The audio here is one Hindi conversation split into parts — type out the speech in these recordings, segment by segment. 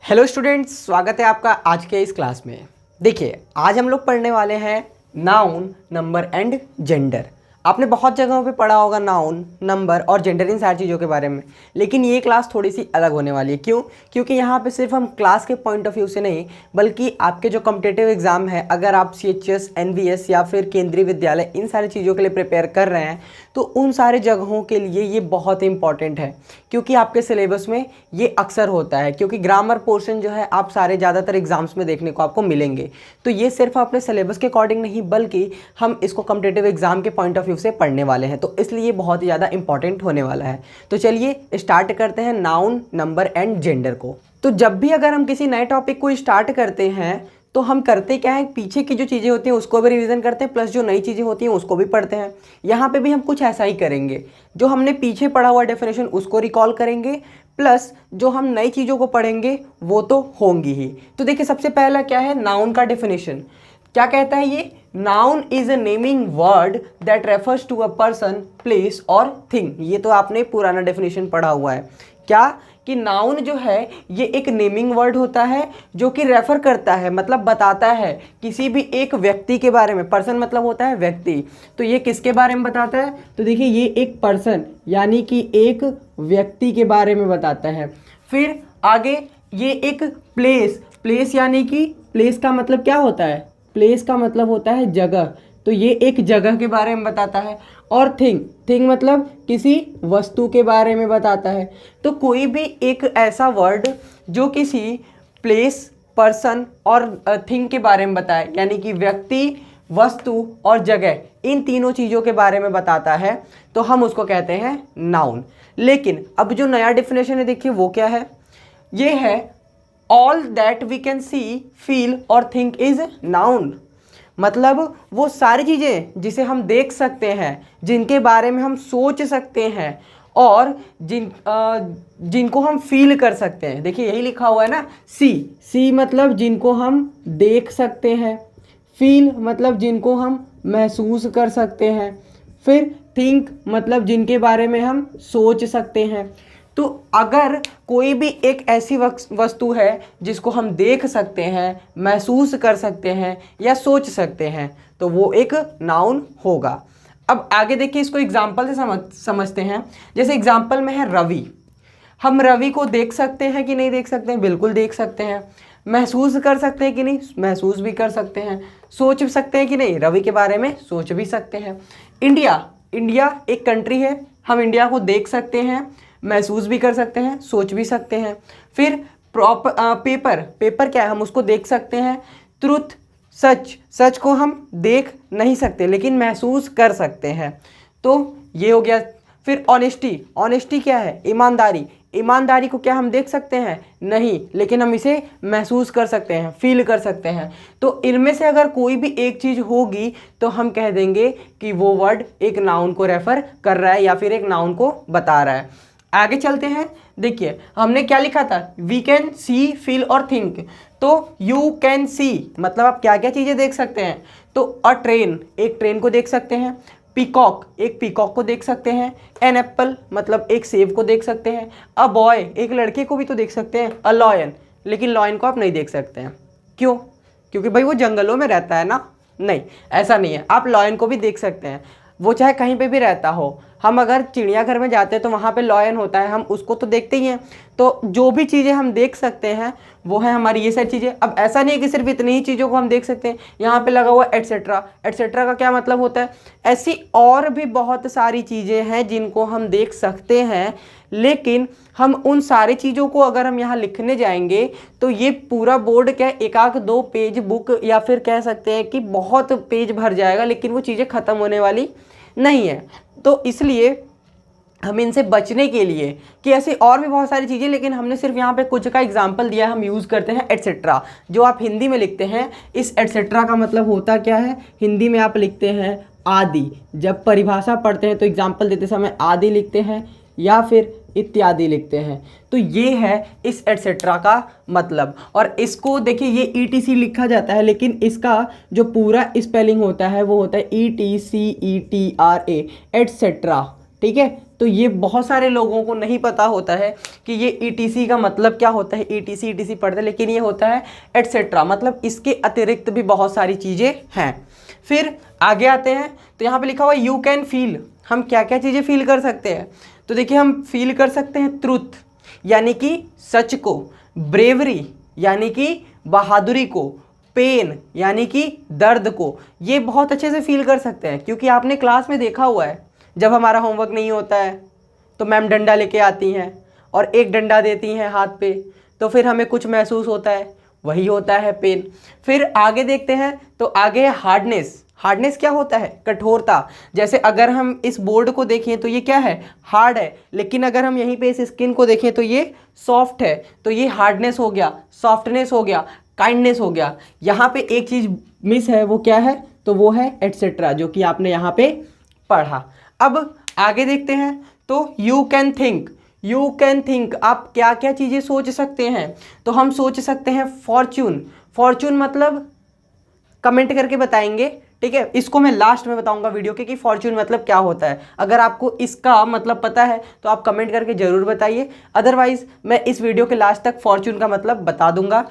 हेलो स्टूडेंट्स, स्वागत है आपका आज के इस क्लास में। देखिए, आज हम लोग पढ़ने वाले हैं नाउन, नंबर एंड जेंडर। आपने बहुत जगहों पे पढ़ा होगा नाउन, नंबर और जेंडर, इन सारी चीज़ों के बारे में, लेकिन ये क्लास थोड़ी सी अलग होने वाली है। क्यों? क्योंकि यहाँ पे सिर्फ हम क्लास के पॉइंट ऑफ व्यू से नहीं, बल्कि आपके जो कॉम्पिटिटिव एग्जाम है, अगर आप CHS, NVS या फिर केंद्रीय विद्यालय इन सारी चीज़ों के लिए प्रिपेयर कर रहे हैं, तो उन सारे जगहों के लिए ये बहुत इंपॉर्टेंट है। क्योंकि आपके सिलेबस में ये अक्सर होता है, क्योंकि ग्रामर पोर्शन जो है आप सारे ज़्यादातर एग्जाम्स में देखने को आपको मिलेंगे। तो ये सिर्फ अपने सिलेबस के अकॉर्डिंग नहीं, बल्कि हम इसको कॉम्पिटिटिव एग्जाम के पॉइंट ऑफ व्यू से पढ़ने वाले हैं, तो इसलिए बहुत ही ज़्यादा इंपॉर्टेंट होने वाला है। तो चलिए स्टार्ट करते हैं नाउन, नंबर एंड जेंडर को। तो जब भी अगर हम किसी नए टॉपिक को स्टार्ट करते हैं तो हम करते क्या है, पीछे की जो चीज़ें होती हैं उसको भी रिवीजन करते हैं, प्लस जो नई चीज़ें होती हैं उसको भी पढ़ते हैं। यहाँ पे भी हम कुछ ऐसा ही करेंगे, जो हमने पीछे पढ़ा हुआ डेफिनेशन उसको रिकॉल करेंगे, प्लस जो हम नई चीज़ों को पढ़ेंगे वो तो होंगी ही। तो देखिए, सबसे पहला क्या है, नाउन का डेफिनेशन। क्या कहता है ये? Noun is a naming word that refers to a person, place और थिंग। ये तो आपने पुराना डेफिनेशन पढ़ा हुआ है। क्या कि नाउन जो है ये एक नेमिंग वर्ड होता है जो कि रेफर करता है, मतलब बताता है किसी भी एक व्यक्ति के बारे में। पर्सन मतलब होता है व्यक्ति, तो ये किसके बारे में बताता है? तो देखिए, ये एक पर्सन यानी कि एक व्यक्ति के बारे में बताता है। फिर आगे ये एक प्लेस, प्लेस यानी कि प्लेस का मतलब क्या होता है? प्लेस का मतलब होता है जगह, तो ये एक जगह के बारे में बताता है। और थिंग, थिंग मतलब किसी वस्तु के बारे में बताता है। तो कोई भी एक ऐसा वर्ड जो किसी प्लेस, पर्सन और थिंग के बारे में बताए, यानी कि व्यक्ति, वस्तु और जगह, इन तीनों चीज़ों के बारे में बताता है, तो हम उसको कहते हैं नाउन। लेकिन अब जो नया डेफिनेशन है, देखिए वो क्या है? ये है all that we can see, feel और थिंक इज नाउन। मतलब वो सारी चीज़ें जिसे हम देख सकते हैं, जिनके बारे में हम सोच सकते हैं और जिनको हम फील कर सकते हैं। देखिए यही लिखा हुआ है ना, सी मतलब जिनको हम देख सकते हैं, फील मतलब जिनको हम महसूस कर सकते हैं, फिर थिंक मतलब जिनके बारे में हम सोच सकते हैं। तो अगर कोई भी एक ऐसी वस्तु है जिसको हम देख सकते हैं, महसूस कर सकते हैं या सोच सकते हैं, तो वो एक नाउन होगा। अब आगे देखिए, इसको एग्जाम्पल से समझते हैं। जैसे एग्जाम्पल में है रवि। हम रवि को देख सकते हैं कि नहीं देख सकते हैं? बिल्कुल देख सकते हैं। महसूस कर सकते हैं कि नहीं? महसूस भी कर सकते हैं। सोच सकते हैं कि नहीं? रवि के बारे में सोच भी सकते हैं। इंडिया, इंडिया एक कंट्री है, हम इंडिया को देख सकते हैं, महसूस भी कर सकते हैं, सोच भी सकते हैं। फिर पेपर, पेपर क्या है? हम उसको देख सकते हैं। ट्रुथ, सच, सच को हम देख नहीं सकते लेकिन महसूस कर सकते हैं, तो ये हो गया। फिर ऑनेस्टी, ऑनेस्टी क्या है? ईमानदारी, ईमानदारी को क्या हम देख सकते हैं? नहीं, लेकिन हम इसे महसूस कर सकते हैं, फील कर सकते हैं। तो इनमें से अगर कोई भी एक चीज़ होगी तो हम कह देंगे कि वो वर्ड एक नाउन को रेफर कर रहा है या फिर एक नाउन को बता रहा है। आगे चलते हैं। देखिए, हमने क्या लिखा था? वी कैन सी, फील और थिंक। तो यू कैन सी मतलब आप क्या क्या चीज़ें देख सकते हैं? तो अ ट्रेन, एक ट्रेन को देख सकते हैं। पीकॉक, एक पीकॉक को देख सकते हैं। एन एप्पल मतलब एक सेब को देख सकते हैं। अ बॉय, एक लड़के को भी तो देख सकते हैं। अ लॉयन, लेकिन लॉयन को आप नहीं देख सकते हैं। क्यों? क्योंकि भाई वो जंगलों में रहता है ना। नहीं, ऐसा नहीं है, आप लॉयन को भी देख सकते हैं, वो चाहे कहीं पे भी रहता हो। हम अगर चिड़ियाघर में जाते हैं तो वहाँ पे लॉयन होता है, हम उसको तो देखते ही हैं। तो जो भी चीज़ें हम देख सकते हैं वो है हमारी ये सारी चीज़ें। अब ऐसा नहीं है कि सिर्फ इतनी ही चीज़ों को हम देख सकते हैं, यहाँ पे लगा हुआ एटसेट्रा। एटसेट्रा का क्या मतलब होता है? ऐसी और भी बहुत सारी चीज़ें हैं जिनको हम देख सकते हैं, लेकिन हम उन सारी चीज़ों को अगर हम यहाँ लिखने जाएंगे तो ये पूरा बोर्ड क्या, एक आध दो पेज बुक या फिर कह सकते हैं कि बहुत पेज भर जाएगा, लेकिन वो चीज़ें ख़त्म होने वाली नहीं है। तो इसलिए हम इनसे बचने के लिए कि ऐसी और भी बहुत सारी चीज़ें, लेकिन हमने सिर्फ यहाँ पे कुछ का एग्जाम्पल दिया है। हम यूज़ करते हैं एटसेट्रा, जो आप हिंदी में लिखते हैं। इस एटसेट्रा का मतलब होता क्या है? हिंदी में आप लिखते हैं आदि। जब परिभाषा पढ़ते हैं तो एग्जाम्पल देते समय आदि लिखते हैं या फिर इत्यादि लिखते हैं। तो ये है इस एटसेट्रा का मतलब। और इसको देखिए, ये ETC लिखा जाता है, लेकिन इसका जो पूरा स्पेलिंग होता है वो होता है ETCETRA, एटसेट्रा। ठीक है। तो ये बहुत सारे लोगों को नहीं पता होता है कि ये ETC का मतलब क्या होता है। ETC पढ़ते हैं, लेकिन ये होता है एटसेट्रा, मतलब इसके अतिरिक्त भी बहुत सारी चीज़ें हैं। फिर आगे आते हैं तो यहाँ पे लिखा हुआ यू कैन फील। हम क्या क्या चीज़ें फील कर सकते हैं, तो देखिए हम फील कर सकते हैं ट्रुथ यानी कि सच को, ब्रेवरी यानी कि बहादुरी को, पेन यानी कि दर्द को, ये बहुत अच्छे से फील कर सकते हैं। क्योंकि आपने क्लास में देखा हुआ है जब हमारा होमवर्क नहीं होता है तो मैम डंडा लेके आती हैं और एक डंडा देती हैं हाथ पे, तो फिर हमें कुछ महसूस होता है, वही होता है पेन। फिर आगे देखते हैं तो आगे है हार्डनेस। हार्डनेस क्या होता है, कठोरता। जैसे अगर हम इस बोर्ड को देखें तो ये क्या है, हार्ड है, लेकिन अगर हम यहीं पे इस स्किन को देखें तो ये सॉफ्ट है, तो ये हार्डनेस हो गया, सॉफ्टनेस हो गया, काइंडनेस हो गया। यहाँ पे एक चीज़ मिस है, वो क्या है, तो वो है एटसेट्रा, जो कि आपने यहाँ पे पढ़ा। अब आगे देखते हैं तो you can think. You can think, आप क्या क्या चीज़ें सोच सकते हैं, तो हम सोच सकते हैं फॉर्च्यून। फॉर्च्यून मतलब कमेंट करके बताएंगे, ठीक है। इसको मैं लास्ट में बताऊंगा वीडियो के कि फॉर्च्यून मतलब क्या होता है। अगर आपको इसका मतलब पता है तो आप कमेंट करके ज़रूर बताइए, अदरवाइज मैं इस वीडियो के लास्ट तक फॉर्च्यून का मतलब बता दूंगा,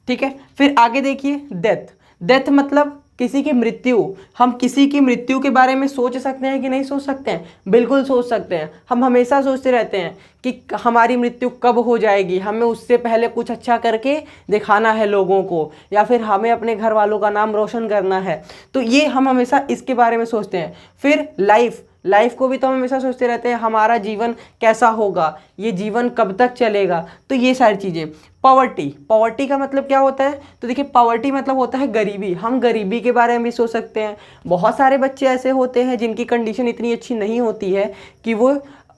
ठीक है। फिर आगे देखिए डेथ। डेथ मतलब किसी की मृत्यु। हम किसी की मृत्यु के बारे में सोच सकते हैं कि नहीं सोच सकते हैं, बिल्कुल सोच सकते हैं। हम हमेशा सोचते रहते हैं कि हमारी मृत्यु कब हो जाएगी, हमें उससे पहले कुछ अच्छा करके दिखाना है लोगों को, या फिर हमें अपने घर वालों का नाम रोशन करना है, तो ये हम हमेशा इसके बारे में सोचते हैं। फिर लाइफ को भी तो हम हमेशा सोचते रहते हैं, हमारा जीवन कैसा होगा, ये जीवन कब तक चलेगा, तो ये सारी चीज़ें। पॉवर्टी का मतलब क्या होता है, तो देखिए पॉवर्टी मतलब होता है गरीबी। हम गरीबी के बारे में भी सोच सकते हैं। बहुत सारे बच्चे ऐसे होते हैं जिनकी कंडीशन इतनी अच्छी नहीं होती है कि वो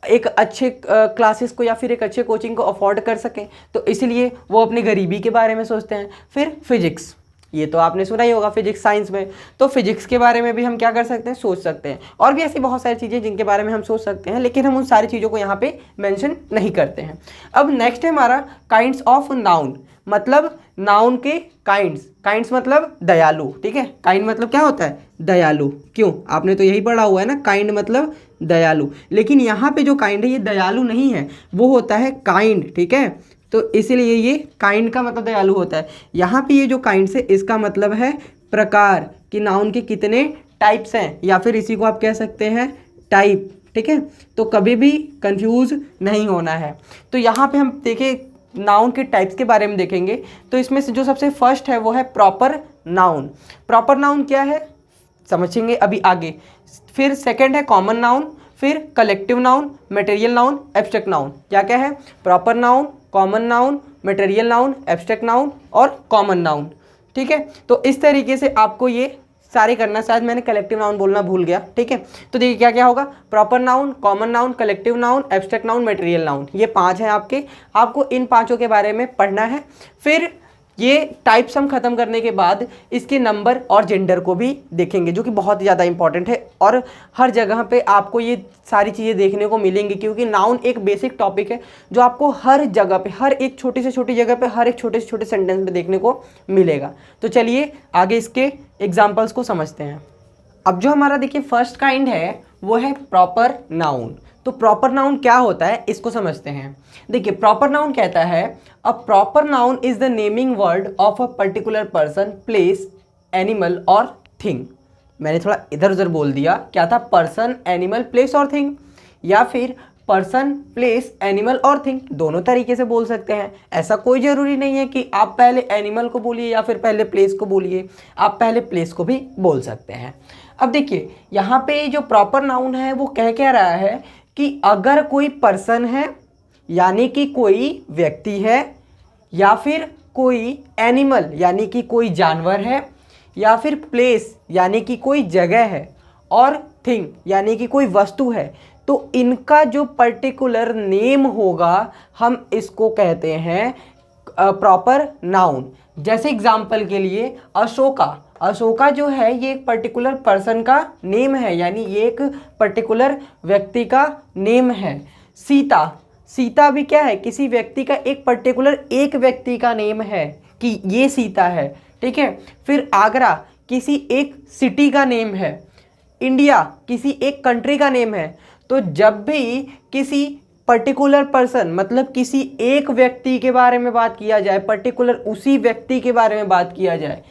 एक अच्छे क्लासेस को या फिर एक अच्छे कोचिंग को अफोर्ड कर सकें, तो इसलिए वो अपनी गरीबी के बारे में सोचते हैं। फिर फिजिक्स, ये तो आपने सुना ही होगा फिजिक्स साइंस में, तो फिजिक्स के बारे में भी हम क्या कर सकते हैं, सोच सकते हैं। और भी ऐसी बहुत सारी चीज़ें जिनके बारे में हम सोच सकते हैं, लेकिन हम उन सारी चीज़ों को यहाँ पे मेंशन नहीं करते हैं। अब नेक्स्ट है हमारा काइंड्स ऑफ नाउन, मतलब नाउन के काइंड्स मतलब दयालु, ठीक है। काइंड मतलब क्या होता है, दयालु। क्यों, आपने तो यही पढ़ा हुआ है ना, काइंड मतलब दयालु। लेकिन यहाँ पे जो काइंड है ये दयालु नहीं है, वो होता है काइंड, ठीक है। तो इसीलिए ये काइंड का मतलब दयालु होता है। यहाँ पे ये जो काइंड से इसका मतलब है प्रकार, कि नाउन के कितने टाइप्स हैं, या फिर इसी को आप कह सकते हैं टाइप, ठीक है। तो कभी भी कंफ्यूज नहीं होना है। तो यहाँ पे हम देखें नाउन के टाइप्स के बारे में देखेंगे, तो इसमें से जो सबसे फर्स्ट है वो है प्रॉपर नाउन। प्रॉपर नाउन क्या है समझेंगे अभी आगे। फिर सेकंड है कॉमन नाउन, फिर collective noun, material noun, abstract noun. क्या क्या है, proper noun, common noun, material noun, abstract noun और कॉमन नाउन, ठीक है। तो इस तरीके से आपको ये सारे करना, शायद मैंने कलेक्टिव नाउन बोलना भूल गया, ठीक है। तो देखिए क्या क्या होगा, proper noun, common noun, collective noun, abstract noun, material noun, ये 5 हैं आपके। आपको इन 5 के बारे में पढ़ना है। फिर ये टाइप्स हम खत्म करने के बाद इसके नंबर और जेंडर को भी देखेंगे, जो कि बहुत ज़्यादा इंपॉर्टेंट है, और हर जगह पे आपको ये सारी चीज़ें देखने को मिलेंगी, क्योंकि नाउन एक बेसिक टॉपिक है जो आपको हर जगह पे, हर एक छोटी से छोटी जगह पे, हर एक छोटे से छोटे सेंटेंस में देखने को मिलेगा। तो चलिए आगे इसके एग्जाम्पल्स को समझते हैं। अब जो हमारा देखिए फर्स्ट काइंड है वो है प्रॉपर नाउन। तो प्रॉपर नाउन क्या होता है इसको समझते हैं। देखिए प्रॉपर नाउन कहता है a proper noun is the naming word of a particular person, place, animal और थिंग। मैंने थोड़ा इधर उधर बोल दिया, क्या था, पर्सन, एनिमल, प्लेस और थिंग, या फिर पर्सन, प्लेस, एनिमल और थिंग, दोनों तरीके से बोल सकते हैं। ऐसा कोई ज़रूरी नहीं है कि आप पहले एनिमल को बोलिए या फिर पहले प्लेस को बोलिए, आप पहले प्लेस को भी बोल सकते हैं। अब देखिए यहाँ पे जो प्रॉपर नाउन है वो कह रहा है कि अगर कोई पर्सन है यानी कि कोई व्यक्ति है, या फिर कोई एनिमल यानी कि कोई जानवर है, या फिर प्लेस यानी कि कोई जगह है, और थिंग यानी कि कोई वस्तु है, तो इनका जो पर्टिकुलर नेम होगा हम इसको कहते हैं प्रॉपर नाउन। जैसे एग्जाम्पल के लिए अशोका जो है ये एक पर्टिकुलर पर्सन का नेम है, यानी ये एक पर्टिकुलर व्यक्ति का नेम है। सीता भी क्या है, किसी व्यक्ति का एक पर्टिकुलर एक व्यक्ति का नेम है कि ये सीता है, ठीक है। फिर आगरा किसी एक सिटी का नेम है, इंडिया किसी एक कंट्री का नेम है। तो जब भी किसी पर्टिकुलर पर्सन मतलब किसी एक व्यक्ति के बारे में बात किया जाए, पर्टिकुलर उसी व्यक्ति के बारे में बात किया जाए,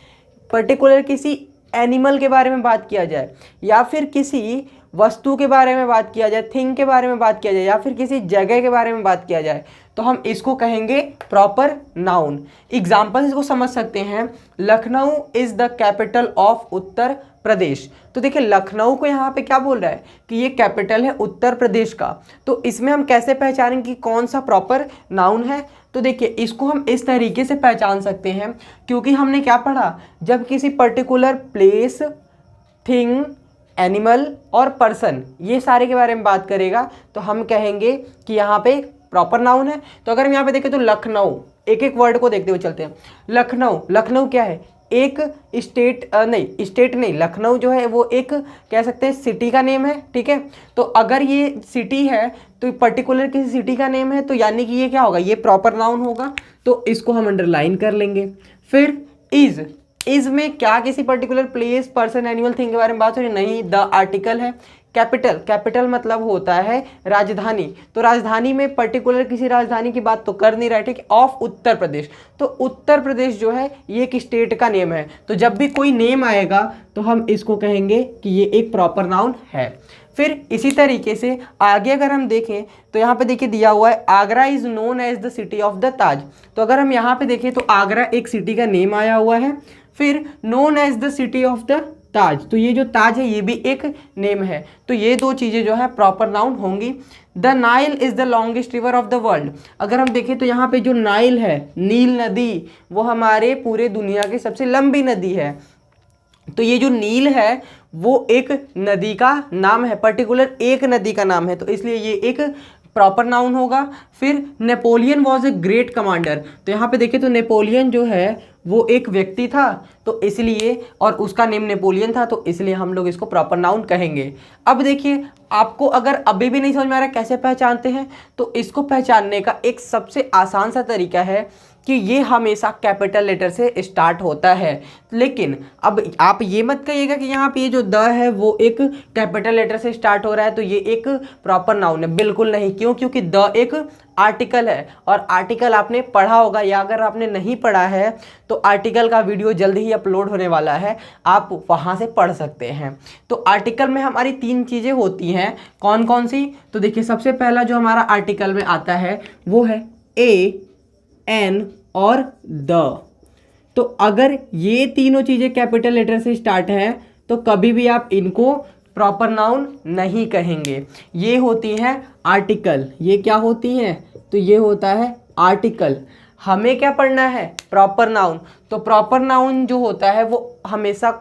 पर्टिकुलर किसी एनिमल के बारे में बात किया जाए, या फिर किसी वस्तु के बारे में बात किया जाए, थिंग के बारे में बात किया जाए, या फिर किसी जगह के बारे में बात किया जाए, तो हम इसको कहेंगे प्रॉपर नाउन। एग्जाम्पल इसको समझ सकते हैं, Lucknow is the capital of Uttar Pradesh. तो देखिए लखनऊ को यहाँ पे क्या बोल रहा है कि ये कैपिटल है उत्तर प्रदेश का। तो इसमें हम कैसे पहचानेंगे कि कौन सा प्रॉपर नाउन है? तो देखिए इसको हम इस तरीके से पहचान सकते हैं, क्योंकि हमने क्या पढ़ा, जब किसी पर्टिकुलर प्लेस, थिंग, एनिमल और पर्सन ये सारे के बारे में बात करेगा तो हम कहेंगे कि यहाँ पे प्रॉपर नाउन है। तो अगर हम यहाँ पे देखें तो लखनऊ, एक एक वर्ड को देखते हुए चलते हैं। लखनऊ, लखनऊ क्या है? एक स्टेट नहीं, लखनऊ जो है वो एक कह सकते हैं सिटी का नेम है, ठीक है। तो अगर ये सिटी है तो पर्टिकुलर किसी सिटी का नेम है, तो यानी कि ये क्या होगा, ये प्रॉपर नाउन होगा। तो इसको हम अंडरलाइन कर लेंगे। फिर इज में क्या किसी particular place, person, animal, thing के बारे में बात हो रही? नहीं, द आर्टिकल है। कैपिटल, कैपिटल मतलब होता है राजधानी। तो राजधानी में पर्टिकुलर किसी राजधानी की बात तो कर नहीं रहा है, ठीक है। ऑफ उत्तर प्रदेश, तो उत्तर प्रदेश जो है ये एक स्टेट का नेम है। तो जब भी कोई नेम आएगा तो हम इसको कहेंगे कि ये एक प्रॉपर नाउन है। फिर इसी तरीके से आगे अगर हम देखें तो यहाँ पे देखिए दिया हुआ है, Agra is known as the city of the Taj. तो अगर हम यहाँ पे देखें तो आगरा एक सिटी का नेम आया हुआ है। फिर known as the city of the Taj, तो ये जो ताज है ये भी एक नेम है। तो ये दो चीज़ें जो है प्रॉपर नाउन होंगी। The Nile is the longest river of the world. अगर हम देखें तो यहाँ पे जो नाइल है, नील नदी, वो हमारे पूरे दुनिया की सबसे लंबी नदी है। तो ये जो नील है वो एक नदी का नाम है, पर्टिकुलर एक नदी का नाम है, तो इसलिए ये एक प्रॉपर नाउन होगा। फिर Napoleon was a great commander. तो यहाँ पे देखिए तो नेपोलियन जो है वो एक व्यक्ति था, तो इसलिए, और उसका नेम नेपोलियन था, तो इसलिए हम लोग इसको प्रॉपर नाउन कहेंगे। अब देखिए आपको अगर अभी भी नहीं समझ में आ रहा कैसे पहचानते हैं, तो इसको पहचानने का एक सबसे आसान सा तरीका है कि ये हमेशा कैपिटल लेटर से स्टार्ट होता है। लेकिन अब आप ये मत कहिएगा कि यहाँ पे ये जो द है वो एक कैपिटल लेटर से स्टार्ट हो रहा है तो ये एक प्रॉपर नाउन है। बिल्कुल नहीं, क्यों? क्योंकि द एक आर्टिकल है, और आर्टिकल आपने पढ़ा होगा, या अगर आपने नहीं पढ़ा है तो आर्टिकल का वीडियो जल्द ही अपलोड होने वाला है, आप वहाँ से पढ़ सकते हैं। तो आर्टिकल में हमारी तीन चीज़ें होती हैं, कौन कौन सी? तो देखिए सबसे पहला जो हमारा आर्टिकल में आता है वो है ए, एन और द। तो अगर ये तीनों चीज़ें कैपिटल लेटर से स्टार्ट हैं तो कभी भी आप इनको प्रॉपर नाउन नहीं कहेंगे। ये होती हैं आर्टिकल। ये क्या होती हैं? तो ये होता है आर्टिकल। हमें क्या पढ़ना है? Proper noun. तो प्रॉपर नाउन जो होता है वो हमेशा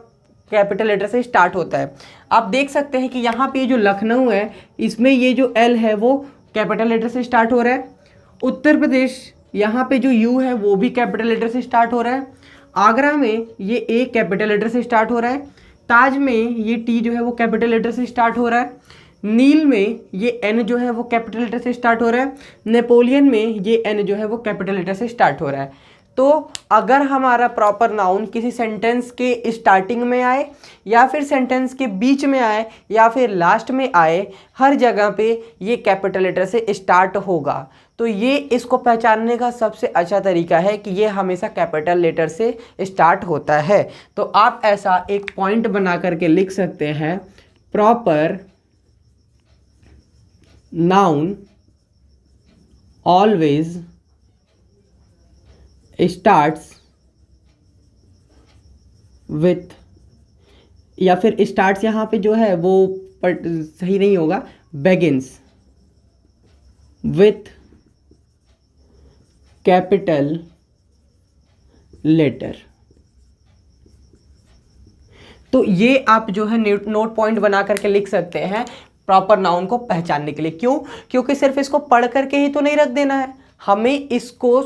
कैपिटल लेटर से स्टार्ट होता है। आप देख सकते हैं कि यहाँ पे जो लखनऊ है इसमें ये जो एल है वो कैपिटल लेटर से स्टार्ट हो रहा है। उत्तर प्रदेश, यहाँ पे जो यू है वो भी कैपिटल लेटर से स्टार्ट हो रहा है। आगरा में ये ए कैपिटल लेटर से स्टार्ट हो रहा है। ताज में ये टी जो है वो कैपिटल लेटर से स्टार्ट हो रहा है। नील में ये एन जो है वो कैपिटल लेटर से स्टार्ट हो रहा है। नेपोलियन में ये एन जो है वो कैपिटल लेटर से स्टार्ट हो रहा है। तो अगर हमारा प्रॉपर नाउन किसी सेंटेंस के स्टार्टिंग में आए, या फिर सेंटेंस के बीच में आए, या फिर लास्ट में आए, हर जगह पे ये कैपिटल लेटर से स्टार्ट होगा। तो ये इसको पहचानने का सबसे अच्छा तरीका है कि ये हमेशा कैपिटल लेटर से स्टार्ट होता है। तो आप ऐसा एक पॉइंट बना करके लिख सकते हैं, proper noun always starts with, या फिर स्टार्ट्स यहाँ पे जो है वो सही नहीं होगा, बेगिन्स विथ कैपिटल लेटर। तो ये आप जो है नोट पॉइंट बना करके लिख सकते हैं प्रॉपर नाउन को पहचानने के लिए। क्यों? क्योंकि सिर्फ इसको पढ़ करके ही तो नहीं रख देना है, हमें इसको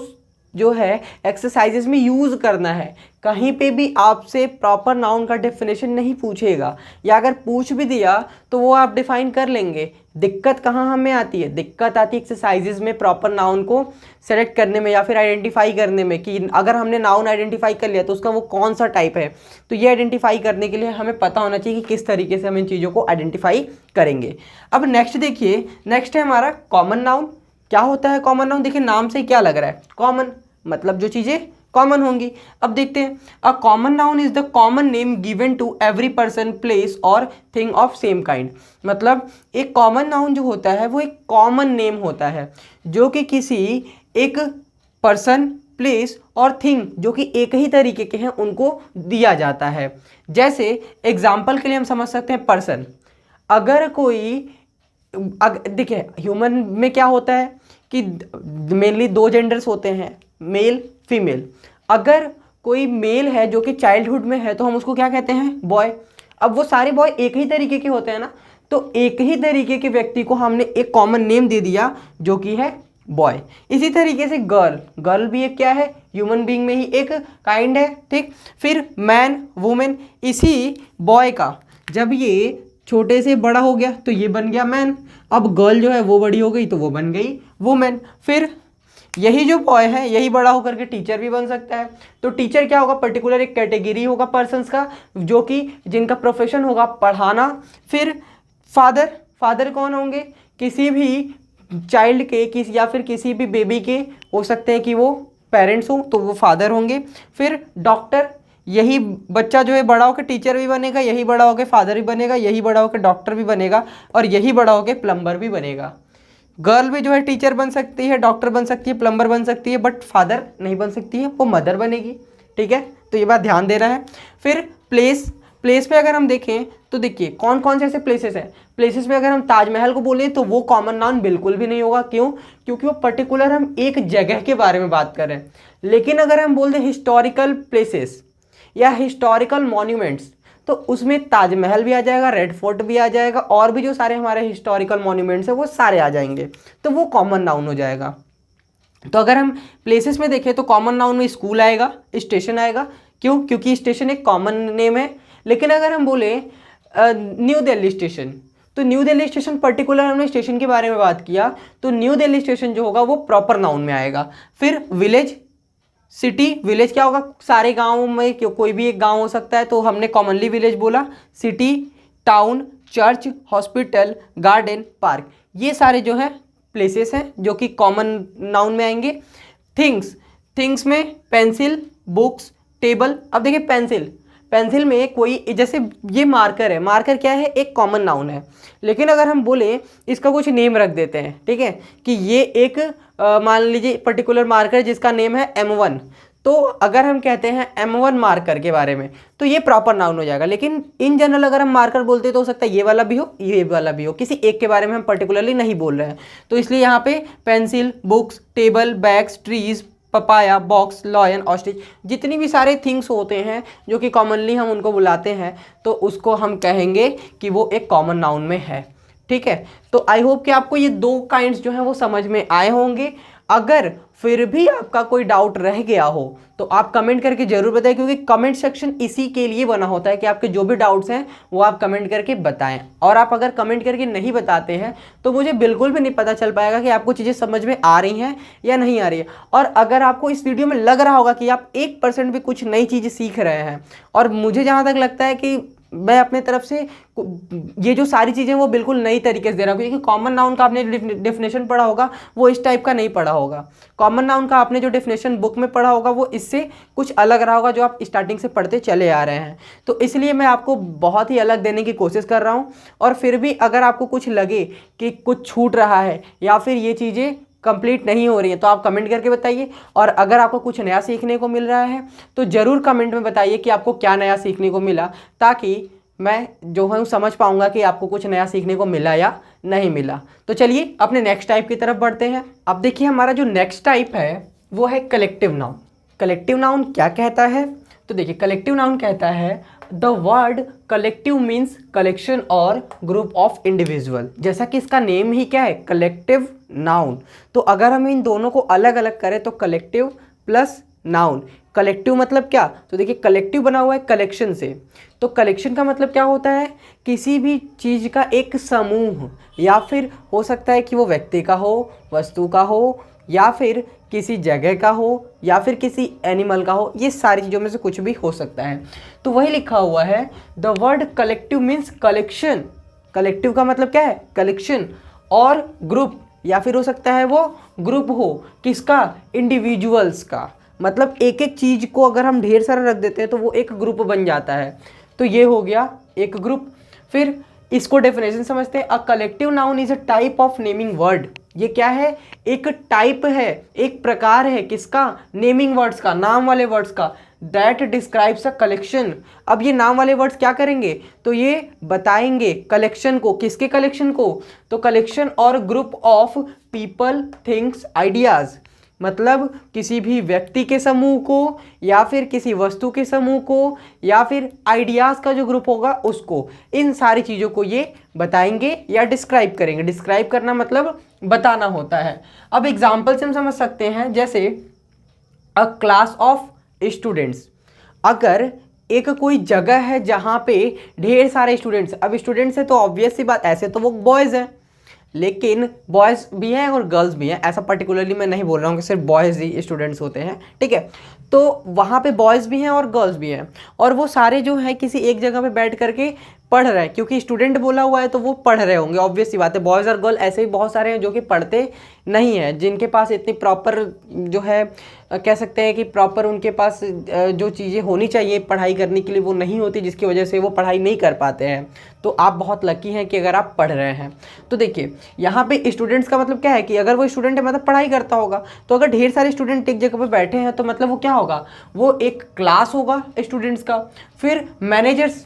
जो है एक्सरसाइजेज में यूज़ करना है। कहीं पे भी आपसे प्रॉपर नाउन का डेफिनेशन नहीं पूछेगा, या अगर पूछ भी दिया तो वो आप डिफाइन कर लेंगे। दिक्कत कहाँ हमें आती है? दिक्कत आती है एक्सरसाइजेज में प्रॉपर नाउन को सेलेक्ट करने में या फिर आइडेंटिफाई करने में, कि अगर हमने नाउन आइडेंटिफाई कर लिया तो उसका वो कौन सा टाइप है। तो ये आइडेंटिफाई करने के लिए हमें पता होना चाहिए कि किस तरीके से हम इन चीज़ों को आइडेंटिफाई करेंगे। अब नेक्स्ट देखिए, नेक्स्ट है हमारा कॉमन नाउन। क्या होता है कॉमन नाउन? देखिए नाम से क्या लग रहा है, कॉमन मतलब जो चीज़ें कॉमन होंगी। अब देखते हैं, a common noun is the common name given to every person, place और थिंग ऑफ सेम काइंड। मतलब एक कॉमन नाउन जो होता है वो एक कॉमन नेम होता है जो कि किसी एक पर्सन, प्लेस और थिंग जो कि एक ही तरीके के हैं उनको दिया जाता है। जैसे एग्जाम्पल के लिए हम समझ सकते हैं पर्सन। अगर कोई देखिए ह्यूमन में क्या होता है कि मेनली 2 जेंडर्स होते हैं, मेल फीमेल। अगर कोई मेल है जो कि चाइल्डहुड में है तो हम उसको क्या कहते हैं? बॉय। अब वो सारे बॉय एक ही तरीके के होते हैं ना, तो एक ही तरीके के व्यक्ति को हमने एक कॉमन नेम दे दिया जो कि है बॉय। इसी तरीके से गर्ल, गर्ल भी एक क्या है? ह्यूमन बीइंग में ही एक काइंड है, ठीक। फिर मैन, वुमेन, इसी बॉय का जब ये छोटे से बड़ा हो गया तो ये बन गया मैन। अब गर्ल जो है वो बड़ी हो गई तो वो बन गई वुमेन। फिर यही जो बॉय है यही बड़ा होकर के टीचर भी बन सकता है। तो टीचर क्या होगा? पर्टिकुलर एक कैटेगरी होगा पर्सन्स का जो कि जिनका प्रोफेशन होगा पढ़ाना। फिर फादर, फादर कौन होंगे? किसी भी चाइल्ड के किसी या फिर किसी भी बेबी के हो सकते हैं कि वो पेरेंट्स हों तो वो फादर होंगे। फिर डॉक्टर, यही बच्चा जो है बड़ा होकर टीचर भी बनेगा, यही बड़ा होकर फादर भी बनेगा, यही बड़ा होकर डॉक्टर भी बनेगा और यही बड़ा होकर प्लम्बर भी बनेगा। गर्ल भी जो है टीचर बन सकती है, डॉक्टर बन सकती है, प्लम्बर बन सकती है, बट फादर नहीं बन सकती है, वो मदर बनेगी, ठीक है। तो ये बात ध्यान देना है। फिर प्लेस, प्लेस पे अगर हम देखें तो देखिए कौन कौन से ऐसे प्लेसेस हैं। प्लेसेस में अगर हम ताजमहल को बोलें तो वो कॉमन नाउन बिल्कुल भी नहीं होगा। क्यों? क्योंकि वो पर्टिकुलर हम एक जगह के बारे में बात कर रहे हैं। लेकिन अगर हम बोल दें हिस्टोरिकल प्लेसेस या हिस्टोरिकल मॉन्यूमेंट्स तो उसमें ताजमहल भी आ जाएगा, रेड फोर्ट भी आ जाएगा और भी जो सारे हमारे हिस्टोरिकल मॉन्यूमेंट्स हैं वो सारे आ जाएंगे, तो वो कॉमन नाउन हो जाएगा। तो अगर हम प्लेसेस में देखें तो कॉमन नाउन में स्कूल आएगा, स्टेशन आएगा। क्यों? क्योंकि स्टेशन एक कॉमन नेम है। लेकिन अगर हम बोले न्यू दिल्ली स्टेशन, तो न्यू दिल्ली स्टेशन पर्टिकुलर हमने स्टेशन के बारे में बात किया तो न्यू दिल्ली स्टेशन जो होगा वो प्रॉपर नाउन में आएगा। फिर विलेज, सिटी, विलेज क्या होगा? सारे गाँव में कोई भी एक गाँव हो सकता है तो हमने कॉमनली विलेज बोला। City, town, church, hospital, garden, park, ये सारे जो है प्लेसेस हैं जो कि कॉमन नाउन में आएंगे। थिंग्स, थिंग्स में पेंसिल, बुक्स, टेबल। अब देखिए पेंसिल, पेंसिल में कोई जैसे ये मार्कर है, मार्कर क्या है? एक कॉमन नाउन है। लेकिन अगर हम बोले इसका कुछ नेम रख देते हैं, ठीक है, कि ये एक मान लीजिए पर्टिकुलर मार्कर जिसका नेम है M1, तो अगर हम कहते हैं M1 मार्कर के बारे में तो ये प्रॉपर नाउन हो जाएगा। लेकिन इन जनरल अगर हम मार्कर बोलते तो हो सकता है ये वाला भी हो, ये वाला भी हो, किसी एक के बारे में हम पर्टिकुलरली नहीं बोल रहे हैं। तो इसलिए यहाँ पे pencil, books, table, bags, trees, papaya, box, lion, ostrich, जितनी भी सारे थिंग्स होते हैं जो कि कॉमनली हम उनको बुलाते हैं तो उसको हम कहेंगे कि वो एक कॉमन नाउन में है, ठीक है। तो आई होप कि आपको ये 2 काइंड्स जो हैं वो समझ में आए होंगे। अगर फिर भी आपका कोई डाउट रह गया हो तो आप कमेंट करके ज़रूर बताएं, क्योंकि कमेंट सेक्शन इसी के लिए बना होता है कि आपके जो भी डाउट्स हैं वो आप कमेंट करके बताएं। और आप अगर कमेंट करके नहीं बताते हैं तो मुझे बिल्कुल भी नहीं पता चल पाएगा कि आपको चीज़ें समझ में आ रही हैं या नहीं आ रही है। और अगर आपको इस वीडियो में लग रहा होगा कि आप 1% भी कुछ नई चीज़ें सीख रहे हैं, और मुझे जहाँ तक लगता है कि मैं अपने तरफ से ये जो सारी चीज़ें वो बिल्कुल नई तरीके से दे रहा हूँ, क्योंकि कॉमन नाउन का आपने डेफिनेशन पढ़ा होगा वो इस टाइप का नहीं पढ़ा होगा। कॉमन नाउन का आपने जो डेफिनेशन बुक में पढ़ा होगा वो इससे कुछ अलग रहा होगा जो आप स्टार्टिंग से पढ़ते चले आ रहे हैं। तो इसलिए मैं आपको बहुत ही अलग देने की कोशिश कर रहा हूँ। और फिर भी अगर आपको कुछ लगे कि कुछ छूट रहा है या फिर ये चीज़ें कंप्लीट नहीं हो रही है तो आप कमेंट करके बताइए। और अगर आपको कुछ नया सीखने को मिल रहा है तो ज़रूर कमेंट में बताइए कि आपको क्या नया सीखने को मिला, ताकि मैं जो हूँ समझ पाऊँगा कि आपको कुछ नया सीखने को मिला या नहीं मिला। तो चलिए अपने नेक्स्ट टाइप की तरफ बढ़ते हैं। अब देखिए हमारा जो नेक्स्ट टाइप है वो है कलेक्टिव नाउन। कलेक्टिव नाउन क्या कहता है? तो देखिए कलेक्टिव नाउन कहता है the word collective means collection और ग्रुप ऑफ इंडिविजुअल। जैसा कि इसका नेम ही क्या है, कलेक्टिव नाउन। तो अगर हम इन दोनों को अलग अलग करें तो कलेक्टिव प्लस नाउन। कलेक्टिव मतलब क्या, तो देखिए कलेक्टिव बना हुआ है कलेक्शन से, तो कलेक्शन का मतलब क्या होता है, किसी भी चीज़ का एक समूह, या फिर हो सकता है कि वो व्यक्ति का हो, वस्तु का हो, या फिर किसी जगह का हो, या फिर किसी एनिमल का हो, ये सारी चीज़ों में से कुछ भी हो सकता है। तो वही लिखा हुआ है, the word collective means collection. Collective का मतलब क्या है, कलेक्शन, और ग्रुप, या फिर हो सकता है वो ग्रुप हो किसका, इंडिविजुअल्स का। मतलब एक एक चीज़ को अगर हम ढेर सारा रख देते हैं तो वो एक ग्रुप बन जाता है। तो ये हो गया एक ग्रुप। फिर इसको डेफिनेशन समझते हैं, a collective noun is a type of naming word. ये क्या है, एक टाइप है, एक प्रकार है किसका, नेमिंग वर्ड्स का, नाम वाले वर्ड्स का, दैट डिस्क्राइब्स अ कलेक्शन। अब ये नाम वाले वर्ड्स क्या करेंगे, तो ये बताएंगे कलेक्शन को, किसके कलेक्शन को, तो कलेक्शन और group of people, things, ideas. मतलब किसी भी व्यक्ति के समूह को, या फिर किसी वस्तु के समूह को, या फिर आइडियाज़ का जो ग्रुप होगा उसको, इन सारी चीज़ों को ये बताएंगे या डिस्क्राइब करेंगे। डिस्क्राइब करना मतलब बताना होता है। अब एग्जाम्पल से हम समझ सकते हैं, जैसे अ क्लास ऑफ स्टूडेंट्स। अगर एक कोई जगह है जहाँ पे ढेर सारे स्टूडेंट्स, अब स्टूडेंट्स है तो ऑब्वियस सी बात, ऐसे तो वो बॉयज़ हैं, लेकिन बॉयज़ भी हैं और गर्ल्स भी हैं, ऐसा पर्टिकुलरली मैं नहीं बोल रहा हूँ कि सिर्फ बॉयज़ ही स्टूडेंट्स होते हैं, ठीक है। तो वहाँ पे बॉयज़ भी हैं और गर्ल्स भी हैं, और वो सारे जो हैं किसी एक जगह पे बैठ करके पढ़ रहे हैं, क्योंकि स्टूडेंट बोला हुआ है तो वो पढ़ रहे होंगे, ऑब्वियस सी बात है। बॉयज़ और गर्ल ऐसे ही बहुत सारे हैं जो कि पढ़ते नहीं हैं, जिनके पास इतनी प्रॉपर जो है कह सकते हैं कि प्रॉपर उनके पास जो चीज़ें होनी चाहिए पढ़ाई करने के लिए वो नहीं होती, जिसकी वजह से वो पढ़ाई नहीं कर पाते हैं। तो आप बहुत लकी हैं कि अगर आप पढ़ रहे हैं। तो देखिए यहाँ पे स्टूडेंट्स का मतलब क्या है कि अगर वो स्टूडेंट है मतलब पढ़ाई करता होगा, तो अगर ढेर सारे स्टूडेंट एक जगह पे बैठे हैं तो मतलब वो क्या होगा, वो एक क्लास होगा स्टूडेंट्स का। फिर मैनेजर्स,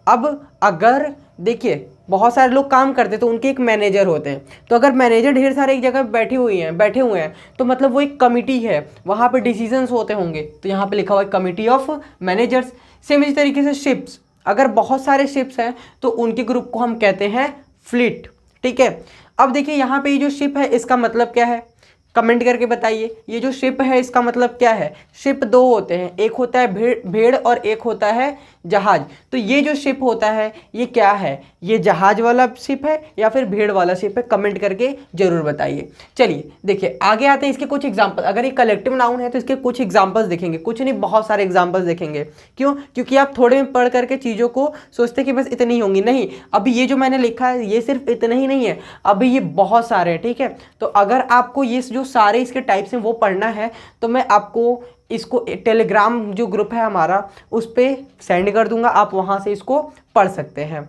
अब अगर देखिए बहुत सारे लोग काम करते तो उनके एक मैनेजर होते हैं, तो अगर मैनेजर ढेर सारे एक जगह बैठे हुए हैं तो मतलब वो एक कमिटी है, वहाँ पे डिसीजंस होते होंगे, तो यहाँ पे लिखा हुआ है कमिटी ऑफ मैनेजर्स। सेम इसी तरीके से शिप्स, अगर बहुत सारे शिप्स हैं तो उनके ग्रुप को हम कहते हैं फ्लीट, ठीक है। अब देखिए यहाँ पे ये जो शिप है इसका मतलब क्या है, कमेंट करके बताइए। ये जो शिप है इसका मतलब क्या है, शिप दो होते हैं, एक होता है भेड़ और एक होता है जहाज। तो ये जो शिप होता है ये क्या है, ये जहाज वाला शिप है या फिर भेड़ वाला शिप है, कमेंट करके जरूर बताइए। चलिए देखिए आगे आते हैं इसके कुछ एग्जांपल। अगर ये कलेक्टिव नाउन है तो इसके कुछ एग्जांपल्स देखेंगे, कुछ नहीं बहुत सारे एग्जांपल्स देखेंगे। क्यों, क्योंकि आप थोड़े में पढ़ करके चीज़ों को सोचते कि बस इतनी ही होंगी, नहीं, अभी ये जो मैंने लिखा है ये सिर्फ इतना ही नहीं है, अभी ये बहुत सारे हैं, ठीक है। तो अगर आपको ये जो सारे इसके टाइप्स हैं वो पढ़ना है तो मैं आपको इसको टेलीग्राम जो ग्रुप है हमारा उस पर सेंड कर दूंगा, आप वहाँ से इसको पढ़ सकते हैं।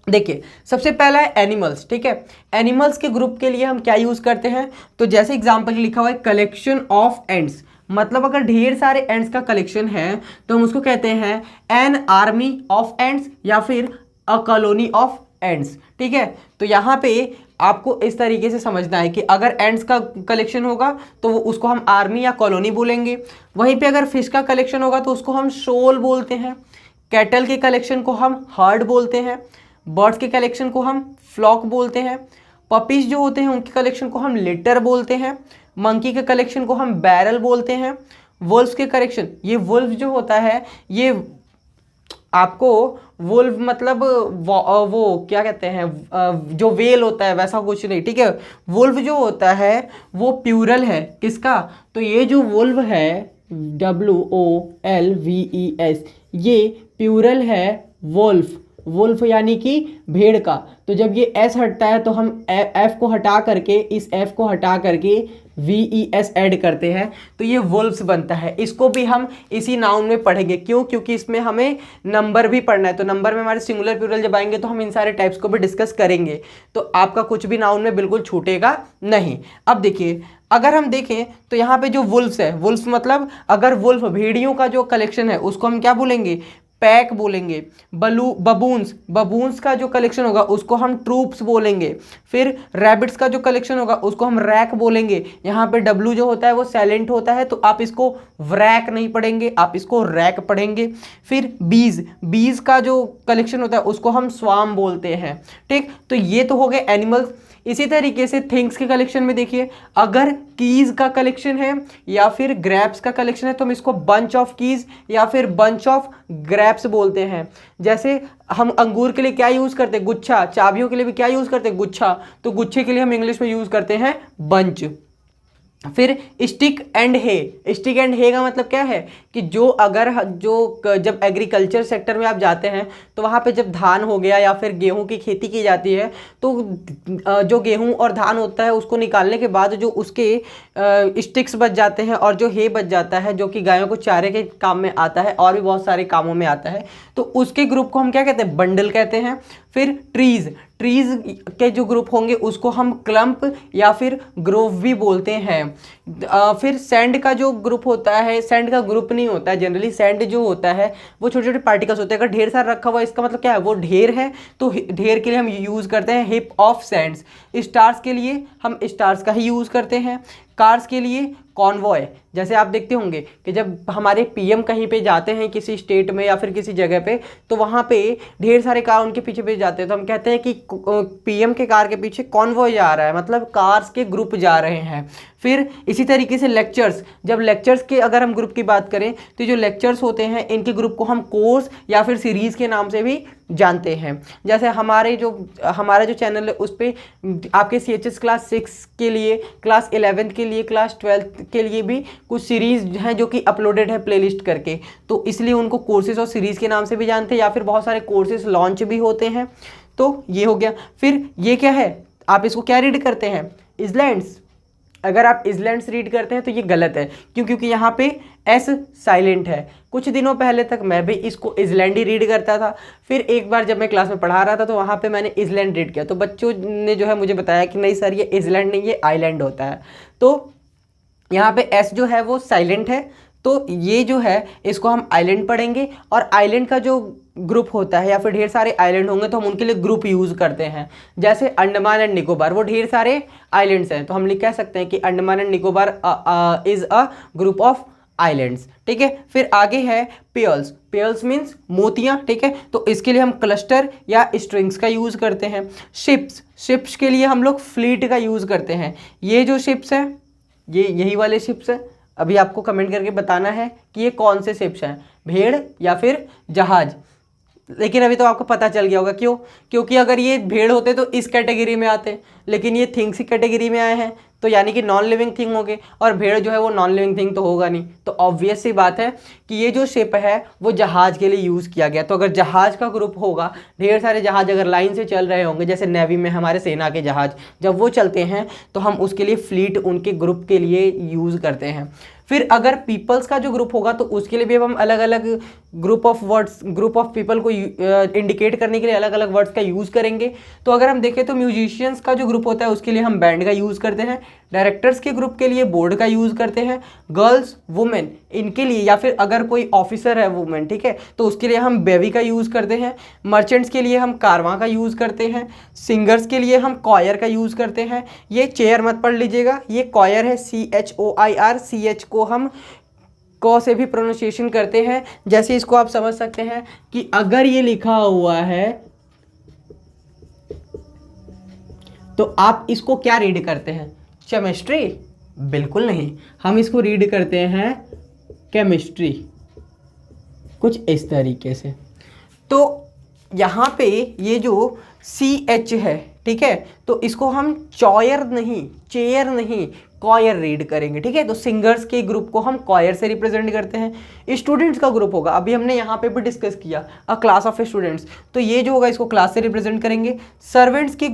देखिए सबसे पहला है एनिमल्स, ठीक है। एनिमल्स के ग्रुप के लिए हम क्या यूज़ करते हैं, तो जैसे एग्जांपल लिखा हुआ है कलेक्शन ऑफ एंड्स, मतलब अगर ढेर सारे एंड्स का कलेक्शन है तो हम उसको कहते हैं एन आर्मी ऑफ एंड्स या फिर अ कॉलोनी ऑफ एंड्स, ठीक है। तो यहाँ पे आपको इस तरीके से समझना है कि अगर एंड्स का कलेक्शन होगा तो वो उसको हम आर्मी या कॉलोनी बोलेंगे, वहीं पे अगर फिश का कलेक्शन होगा तो उसको हम शोल बोलते हैं, कैटल के कलेक्शन को हम हर्ड बोलते हैं, बर्ड्स के कलेक्शन को हम फ्लॉक बोलते हैं, पपीज जो होते हैं उनके कलेक्शन को हम लिटर बोलते हैं, मंकी के कलेक्शन को हम बैरल बोलते हैं, वुल्फ्स के कलेक्शन, ये वुल्फ जो होता है ये आपको वुल्फ मतलब वो क्या कहते हैं, जो वेल होता है वैसा कुछ नहीं, ठीक है। वुल्फ जो होता है वो प्यूरल है किसका, तो ये जो वुल्फ है WOLVES ये प्यूरल है वुल्फ, वुल्फ यानी कि भेड़ का। तो जब ये एस हटता है तो हम एफ को हटा करके, इस एफ को हटा करके VES ऐड करते हैं तो ये वुल्फ्स बनता है। इसको भी हम इसी नाउन में पढ़ेंगे, क्यों, क्योंकि इसमें हमें नंबर भी पढ़ना है, तो नंबर में हमारे सिंगुलर प्लूरल जब आएंगे तो हम इन सारे टाइप्स को भी डिस्कस करेंगे, तो आपका कुछ भी नाउन में बिल्कुल छूटेगा नहीं। अब देखिए अगर हम देखें तो यहाँ पे जो वुल्फ्स है, वुल्फ्स मतलब अगर वुल्फ भेड़ियों का जो कलेक्शन है उसको हम क्या बोलेंगे, पैक बोलेंगे। बबून्स का जो कलेक्शन होगा उसको हम ट्रूप्स बोलेंगे। फिर रैबिट्स का जो कलेक्शन होगा उसको हम रैक बोलेंगे। यहाँ पे W जो होता है वो साइलेंट होता है तो आप इसको व्रैक नहीं पढ़ेंगे, आप इसको रैक पढ़ेंगे। फिर बीज का जो कलेक्शन होता है उसको हम स्वाम बोलते हैं, ठीक। तो ये तो हो गए एनिमल्स। इसी तरीके से थिंग्स के कलेक्शन में देखिए, अगर कीज का कलेक्शन है या फिर ग्रैप्स का कलेक्शन है तो हम इसको बंच ऑफ कीज या फिर बंच ऑफ ग्रैप्स बोलते हैं। जैसे हम अंगूर के लिए क्या यूज करते हैं, गुच्छा। चाबियों के लिए भी क्या यूज करते हैं, गुच्छा। तो गुच्छे के लिए हम इंग्लिश में यूज करते हैं बंच। फिर stick and hay. Stick and hay का मतलब क्या है कि जब एग्रीकल्चर सेक्टर में आप जाते हैं तो वहाँ पे जब धान हो गया या फिर गेहूं की खेती की जाती है तो जो गेहूं और धान होता है उसको निकालने के बाद जो उसके स्टिक्स बच जाते हैं और जो हे बच जाता है जो कि गायों को चारे के काम में आता है और भी बहुत सारे कामों में आता है, तो उसके ग्रुप को हम क्या कहते हैं, बंडल कहते हैं। फिर ट्रीज के जो ग्रुप होंगे उसको हम क्लम्प या फिर ग्रोव भी बोलते हैं। फिर सैंड का जो ग्रुप होता है, सैंड का ग्रुप नहीं होता है जनरली, सैंड जो होता है वो छोटे छोटे पार्टिकल्स होते हैं। अगर ढेर सारा रखा हुआ इसका मतलब क्या है, वो ढेर है, तो ढेर के लिए हम यूज़ करते हैं हिप ऑफ सैंड्स। स्टार्स के लिए हम स्टार्स का ही यूज़ करते हैं। कार्स के लिए कॉन्वॉय। जैसे आप देखते होंगे कि जब हमारे पीएम कहीं पे जाते हैं किसी स्टेट में या फिर किसी जगह पे, तो वहाँ पे ढेर सारे कार उनके पीछे पीछे जाते हैं, तो हम कहते हैं कि पीएम के कार के पीछे कॉन्वॉय जा रहा है, मतलब कार्स के ग्रुप जा रहे हैं। फिर इसी तरीके से लेक्चर्स, जब लेक्चर्स के अगर हम ग्रुप की बात करें तो जो लेक्चर्स होते हैं इनके ग्रुप को हम कोर्स या फिर सीरीज़ के नाम से भी जानते हैं। जैसे हमारा जो चैनल है उस पर आपके CHS क्लास 6 के लिए, क्लास 11 के लिए, क्लास 12 के लिए भी कुछ सीरीज़ हैं जो कि अपलोडेड है प्लेलिस्ट करके, तो इसलिए उनको कोर्सेज और सीरीज़ के नाम से भी जानते हैं, या फिर बहुत सारे कोर्सेज लॉन्च भी होते हैं। तो ये हो गया। फिर ये क्या है, आप इसको क्या रीड करते हैं, इजलैंड्स। अगर आप इजलैंड्स रीड करते हैं तो ये गलत है, क्योंकि यहाँ पे एस साइलेंट है। कुछ दिनों पहले तक मैं भी इसको इजलैंड ही रीड करता था, फिर एक बार जब मैं क्लास में पढ़ा रहा था तो वहाँ पे मैंने इजलैंड रीड किया, तो बच्चों ने जो है मुझे बताया कि नहीं सर ये इजलैंड नहीं, ये आइलैंड होता है। तो यहाँ पे एस जो है वो साइलेंट है, तो ये जो है इसको हम आइलैंड पढ़ेंगे। और आइलैंड का जो ग्रुप होता है या फिर ढेर सारे आइलैंड होंगे तो हम उनके लिए ग्रुप यूज़ करते हैं। जैसे अंडमान एंड निकोबार, वो ढेर सारे आइलैंड्स हैं, तो हम कह सकते हैं कि Andaman and Nicobar is a group of islands. ठीक है। फिर आगे है पेयर्स। Pairs means मोतियाँ। ठीक है, तो इसके लिए हम क्लस्टर या स्ट्रिंग्स का यूज़ करते हैं। शिप्स के लिए हम लोग फ्लीट का यूज़ करते हैं। ये जो शिप्स हैं ये यही वाले शिप्स हैं। अभी आपको कमेंट करके बताना है कि ये कौन से शिप्स हैं, भेड़ या फिर जहाज। लेकिन अभी तो आपको पता चल गया होगा, क्यों? क्योंकि अगर ये भेड़ होते तो इस कैटेगरी में आते, लेकिन ये थिंग्स की कैटेगरी में आए हैं, तो यानी कि नॉन लिविंग थिंग हो गए, और भेड़ जो है वो नॉन लिविंग थिंग तो होगा नहीं। तो ऑब्वियस सी बात है कि ये जो शिप है वो जहाज के लिए यूज़ किया गया। तो अगर जहाज का ग्रुप होगा, ढेर सारे जहाज अगर लाइन से चल रहे होंगे, जैसे नेवी में हमारे सेना के जहाज जब वो चलते हैं तो हम उसके लिए फ्लीट उनके ग्रुप के लिए यूज़ करते हैं। फिर अगर पीपल्स का जो ग्रुप होगा तो उसके लिए भी हम अलग अलग ग्रुप ऑफ पीपल को इंडिकेट करने के लिए अलग अलग वर्ड्स का यूज़ करेंगे। तो अगर हम देखें तो म्यूजिशियंस का जो ग्रुप होता है उसके लिए हम बैंड का यूज़ करते हैं। डायरेक्टर्स के ग्रुप के लिए बोर्ड का यूज़ करते हैं। गर्ल्स, वुमेन, इनके लिए, या फिर अगर कोई ऑफिसर है वुमेन, ठीक है, तो उसके लिए हम बेवी का यूज़ करते हैं। मर्चेंट्स के लिए हम कारवां का यूज़ करते हैं। सिंगर्स के लिए हम कॉयर का यूज़ करते हैं। ये चेयर मत पढ़ लीजिएगा, ये कॉयर है, CHOIR। CH को हम क से भी प्रोनाउंसिएशन करते हैं। जैसे इसको आप समझ सकते हैं कि अगर ये लिखा हुआ है तो आप इसको क्या रीड करते हैं, केमिस्ट्री? बिल्कुल नहीं, हम इसको रीड करते हैं केमिस्ट्री, कुछ इस तरीके से। तो यहाँ पे ये जो CH है, ठीक है, तो इसको हम चेयर नहीं कॉयर रीड करेंगे। ठीक है, तो सिंगर्स के ग्रुप को हम कॉयर से रिप्रेजेंट करते हैं। स्टूडेंट्स का ग्रुप होगा, अभी हमने यहाँ पे भी डिस्कस किया, अ क्लास ऑफ स्टूडेंट्स, तो ये जो होगा इसको क्लास से रिप्रेजेंट करेंगे। सर्वेंट्स के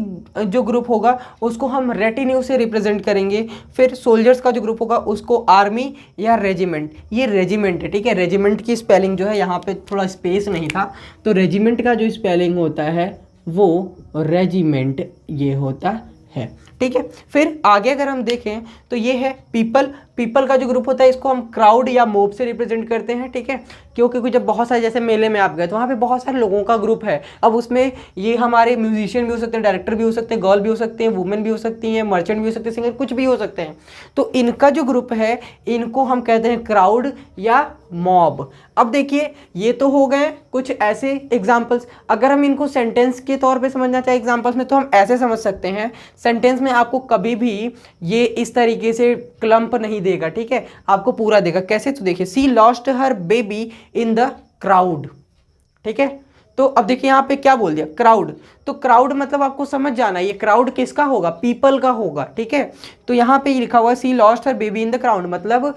जो ग्रुप होगा उसको हम रेटिन्यू से रिप्रेजेंट करेंगे। फिर सोल्जर्स का जो ग्रुप होगा उसको आर्मी या रेजिमेंट, ये रेजिमेंट है। ठीक है, रेजिमेंट की स्पेलिंग जो है यहाँ पे थोड़ा स्पेस नहीं था, तो रेजिमेंट का जो स्पेलिंग होता है वो रेजिमेंट ये होता है। ठीक है। फिर आगे अगर हम देखें तो ये है पीपल। पीपल का जो ग्रुप होता है इसको हम क्राउड या मोब से रिप्रेजेंट करते हैं, ठीक है। क्योंकि जब बहुत सारे जैसे मेले में आप गए तो वहाँ पे बहुत सारे लोगों का ग्रुप है। अब उसमें ये हमारे म्यूजिशियन भी हो सकते हैं, डायरेक्टर भी हो सकते हैं, गर्ल भी हो सकते हैं, वुमेन भी हो सकती हैं, मर्चेंट भी हो सकते हैं, सिंगर, कुछ भी हो सकते हैं। तो इनका जो ग्रुप है इनको हम कहते हैं क्राउड या मॉब। अब देखिए ये तो हो गए कुछ ऐसे एग्जाम्पल्स। अगर हम इनको सेंटेंस के तौर पे समझना चाहे एग्जाम्पल्स में तो हम ऐसे समझ सकते हैं। सेंटेंस में आपको कभी भी ये इस तरीके से क्लम्प नहीं देगा, ठीक है, आपको पूरा देगा। कैसे? तो देखिए, she lost her baby in the crowd, ठीक है। तो अब देखिए यहाँ पे क्या बोल दिया, क्राउड। तो क्राउड मतलब आपको समझ जाना ये क्राउड किसका होगा, पीपल का होगा, ठीक है। तो यहाँ पे लिखा हुआ है she lost her baby in the crowd, मतलब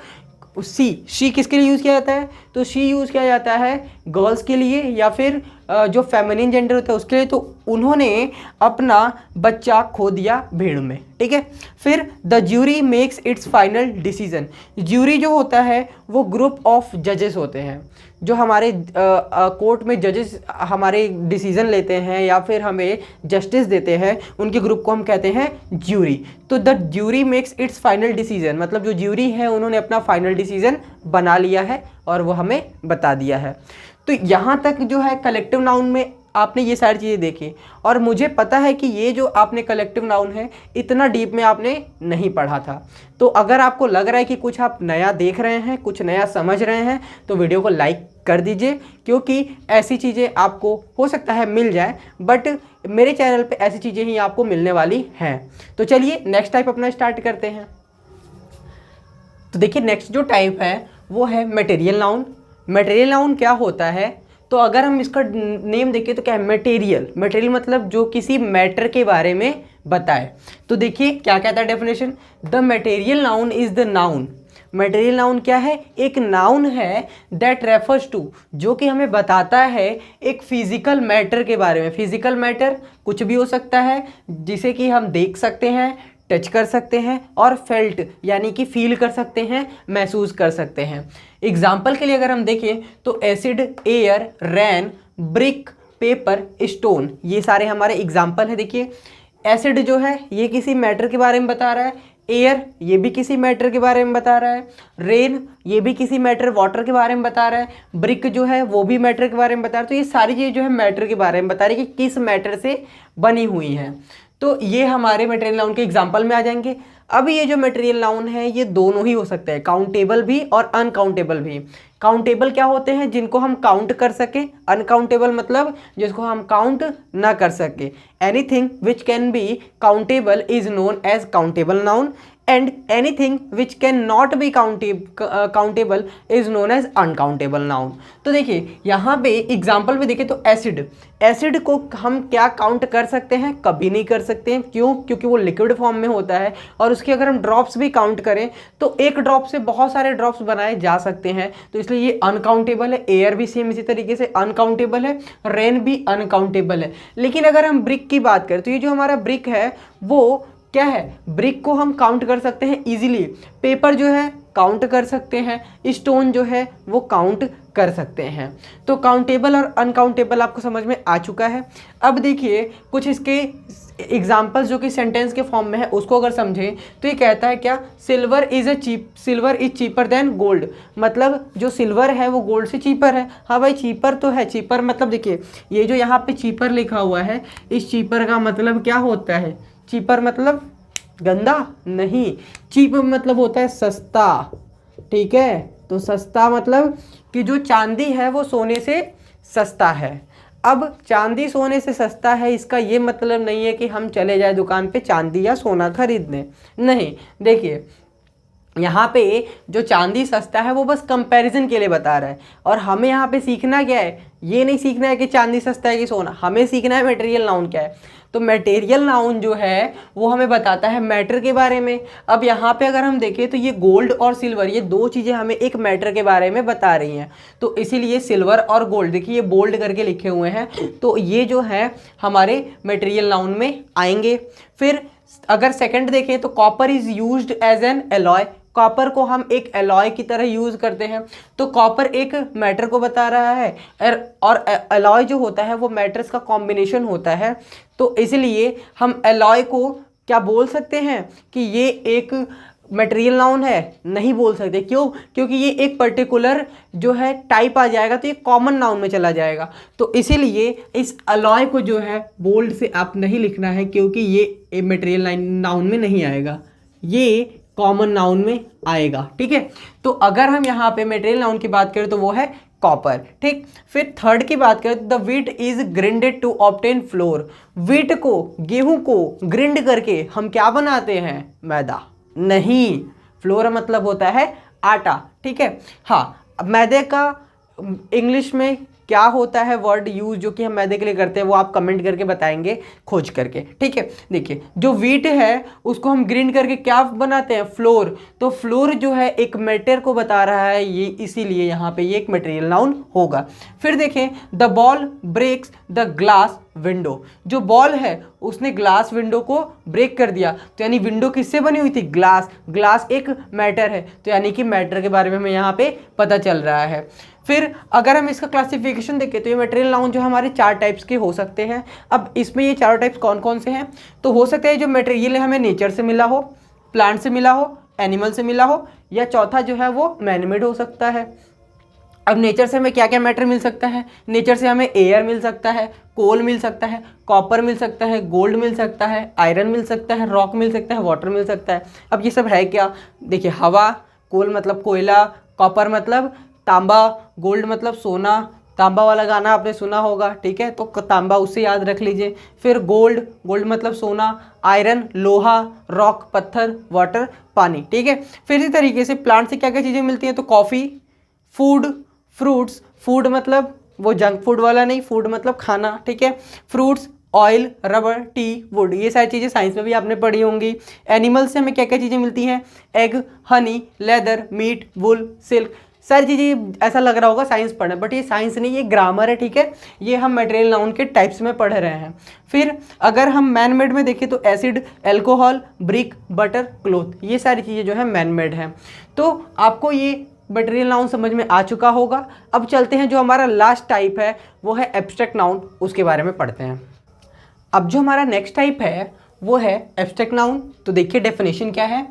शी किसके लिए यूज़ किया जाता है, तो शी यूज़ किया जाता है गर्ल्स के लिए या फिर जो फेमिनिन जेंडर होता है उसके लिए। तो उन्होंने अपना बच्चा खो दिया भीड़ में, ठीक है। फिर the jury makes it's final decision. Jury जो होता है वो ग्रुप ऑफ जजेस होते हैं, जो हमारे कोर्ट में जजेस हमारे डिसीजन लेते हैं या फिर हमें जस्टिस देते हैं, उनके ग्रुप को हम कहते हैं ज्यूरी। तो the jury makes it's final decision, मतलब जो ज्यूरी है उन्होंने अपना फाइनल डिसीजन बना लिया है और वो हमें बता दिया है। तो यहाँ तक जो है कलेक्टिव नाउन में आपने ये सारी चीज़ें देखी, और मुझे पता है कि ये जो आपने कलेक्टिव नाउन है इतना डीप में आपने नहीं पढ़ा था। तो अगर आपको लग रहा है कि कुछ आप नया देख रहे हैं, कुछ नया समझ रहे हैं, तो वीडियो को लाइक कर दीजिए, क्योंकि ऐसी चीज़ें आपको हो सकता है मिल जाए, बट मेरे चैनल पे ऐसी चीज़ें ही आपको मिलने वाली हैं। तो चलिए नेक्स्ट टाइप अपना स्टार्ट करते हैं। तो देखिए नेक्स्ट जो टाइप है वो है मटेरियल नाउन। मटेरियल नाउन क्या होता है, तो अगर हम इसका नेम देखें तो क्या है, मटेरियल। मटेरियल मतलब जो किसी मैटर के बारे में बताए। तो देखिए क्या कहता है definition, the material noun is the noun. Material noun क्या है, एक नाउन है दैट रेफर्स टू, जो कि हमें बताता है एक फिजिकल मैटर के बारे में। फिजिकल मैटर कुछ भी हो सकता है जिसे कि हम देख सकते हैं, टच कर सकते हैं, और फेल्ट यानी कि फील कर सकते हैं, महसूस कर सकते हैं। एग्जाम्पल के लिए अगर हम देखें तो एसिड, एयर, रैन, ब्रिक, पेपर, स्टोन, ये सारे हमारे एग्जाम्पल हैं। देखिए एसिड जो है ये किसी मैटर के बारे में बता रहा है, एयर ये भी किसी मैटर के बारे में बता रहा है, रेन ये भी किसी मैटर वाटर के बारे में बता रहा है, ब्रिक जो है वो भी मैटर के बारे में बता रहा है। तो ये सारी चीज़ें जो है मैटर के बारे में बता रही है कि किस मैटर से बनी हुई हैं। तो ये हमारे मटेरियल नाउन के एग्जाम्पल में आ जाएंगे। अब ये जो मटेरियल नाउन है ये दोनों ही हो सकते हैं, काउंटेबल भी और अनकाउंटेबल भी। काउंटेबल क्या होते हैं, जिनको हम काउंट कर सके। अनकाउंटेबल मतलब जिसको हम काउंट ना कर सके। Anything which can be countable is known as countable noun, and anything which can not be countable is known as uncountable noun. तो देखिए यहाँ पे एग्जाम्पल में देखें तो एसिड, एसिड को हम क्या काउंट कर सकते हैं, कभी नहीं कर सकते हैं। क्यों? क्योंकि वो लिक्विड फॉर्म में होता है, और उसके अगर हम ड्रॉप्स भी काउंट करें तो एक ड्रॉप से बहुत सारे ड्रॉप्स बनाए जा सकते हैं, तो इसलिए ये अनकाउंटेबल है। एयर भी सेम इसी तरीके से अनकाउंटेबल है, रेन भी अनकाउंटेबल है। लेकिन अगर हम ब्रिक की बात करें तो ये जो हमारा ब्रिक है वो क्या है, ब्रिक को हम काउंट कर सकते हैं इजीली। पेपर जो है काउंट कर सकते हैं, स्टोन जो है वो काउंट कर सकते हैं। तो काउंटेबल और अनकाउंटेबल आपको समझ में आ चुका है। अब देखिए कुछ इसके एग्जाम्पल्स जो कि सेंटेंस के फॉर्म में है उसको अगर समझें तो ये कहता है क्या, silver is cheaper than gold, मतलब जो सिल्वर है वो गोल्ड से चीपर है। हाँ भाई चीपर तो है, चीपर मतलब देखिए ये जो यहाँ पे चीपर लिखा हुआ है, इस चीपर का मतलब क्या होता है, चीपर मतलब गंदा नहीं, चीप मतलब होता है सस्ता, ठीक है। तो सस्ता मतलब कि जो चांदी है वो सोने से सस्ता है। अब चांदी सोने से सस्ता है इसका ये मतलब नहीं है कि हम चले जाए दुकान पे चांदी या सोना खरीदने, नहीं। देखिए यहाँ पे जो चांदी सस्ता है वो बस कंपैरिजन के लिए बता रहा है, और हमें यहाँ पे सीखना क्या है, ये नहीं सीखना है कि चांदी सस्ता है कि सोना, हमें सीखना है मटेरियल नाउन क्या है। तो मटेरियल नाउन जो है वो हमें बताता है मैटर के बारे में। अब यहाँ पे अगर हम देखें तो ये गोल्ड और सिल्वर, ये दो चीज़ें हमें एक मैटर के बारे में बता रही हैं, तो इसीलिए सिल्वर और गोल्ड देखिए ये बोल्ड करके लिखे हुए हैं, तो ये जो है हमारे मटेरियल नाउन में आएंगे। फिर अगर सेकंड देखें तो copper is used as an alloy, copper को हम एक एलॉय की तरह यूज़ करते हैं। तो कॉपर एक मैटर को बता रहा है, और एलॉय जो होता है वो मैटर्स का कॉम्बिनेशन होता है, तो इसलिए हम एलॉय को क्या बोल सकते हैं कि ये एक मटेरियल नाउन है? नहीं बोल सकते। क्यों? क्योंकि ये एक पर्टिकुलर जो है टाइप आ जाएगा तो ये कॉमन नाउन में चला जाएगा। तो इसीलिए इस अलॉय को जो है बोल्ड से आप नहीं लिखना है, क्योंकि ये मटेरियल नाउन में नहीं आएगा, ये कॉमन नाउन में आएगा। ठीक है, तो अगर हम यहाँ पे मटेरियल नाउन की बात करें तो वो है कॉपर। ठीक, फिर थर्ड की बात करें तो the wheat is grinded to obtain flour. Wheat को, गेहूं को ग्रिंड करके हम क्या बनाते हैं? मैदा। नहीं, फ्लोर मतलब होता है आटा। ठीक है, हाँ, अब मैदे का इंग्लिश में क्या होता है वर्ड यूज जो कि हम मैदे के लिए करते हैं, वो आप कमेंट करके बताएंगे खोज करके। ठीक है, देखिए जो व्हीट है उसको हम ग्रिंड करके क्या बनाते हैं? फ्लोर। तो फ्लोर जो है एक मैटर को बता रहा है, ये इसीलिए यहाँ पे ये एक मटेरियल नाउन होगा। फिर देखें, the ball breaks the glass window. जो बॉल है उसने ग्लास विंडो को ब्रेक कर दिया, तो यानी विंडो किससे बनी हुई थी? ग्लास। ग्लास एक मैटर है, तो यानी कि मैटर के बारे में हमें यहाँ पे पता चल रहा है। फिर अगर हम इसका क्लासिफिकेशन देखें तो ये मटेरियल नाउन जो हमारे 4 टाइप्स के हो सकते हैं। अब इसमें ये चारों टाइप्स कौन कौन से हैं? तो हो सकता है जो मटेरियल हमें नेचर से मिला हो, प्लांट से मिला हो, एनिमल से मिला हो, या चौथा जो है वो मैनमेड हो सकता है। अब नेचर से हमें क्या क्या मैटर मिल सकता है? नेचर से हमें एयर मिल सकता है, कोल मिल सकता है, कॉपर मिल सकता है, गोल्ड मिल सकता है, आयरन मिल सकता है, रॉक मिल सकता है, वाटर मिल सकता है। अब ये सब है क्या? देखिए, हवा, कोल मतलब कोयला, कॉपर मतलब तांबा, गोल्ड मतलब सोना, तांबा वाला गाना आपने सुना होगा। ठीक है, तो तांबा उससे याद रख लीजिए। फिर गोल्ड, गोल्ड मतलब सोना, आयरन लोहा, रॉक पत्थर, वाटर पानी। ठीक है, फिर इसी तरीके से प्लांट से क्या क्या चीज़ें मिलती हैं? तो कॉफ़ी, फूड, फ्रूट्स, फूड मतलब वो जंक फूड वाला नहीं, फूड मतलब खाना। ठीक है, fruits, oil, rubber, T, would, ये सारी चीज़ें साइंस में भी आपने पढ़ी होंगी। एनिमल से हमें क्या क्या चीज़ें मिलती हैं? एग, हनी, लेदर, मीट, वुल, सिल्क, सारी चीज़ें। ऐसा लग रहा होगा साइंस पढ़े, बट ये साइंस नहीं, ये ग्रामर है। ठीक है, ये हम मटेरियल नाउन के टाइप्स में पढ़ रहे हैं। फिर अगर हम मैन मेड में देखें तो acid, alcohol, brick, butter, cloth, ये सारी चीज़ें जो है मैन मेड हैं। तो आपको ये मटेरियल नाउन समझ में आ चुका होगा। अब चलते हैं, जो हमारा लास्ट टाइप है वो है एब्स्ट्रैक्ट नाउन, उसके बारे में पढ़ते हैं। अब जो हमारा नेक्स्ट टाइप है वो है एब्स्ट्रैक्ट नाउन। तो देखिए डेफिनेशन क्या है।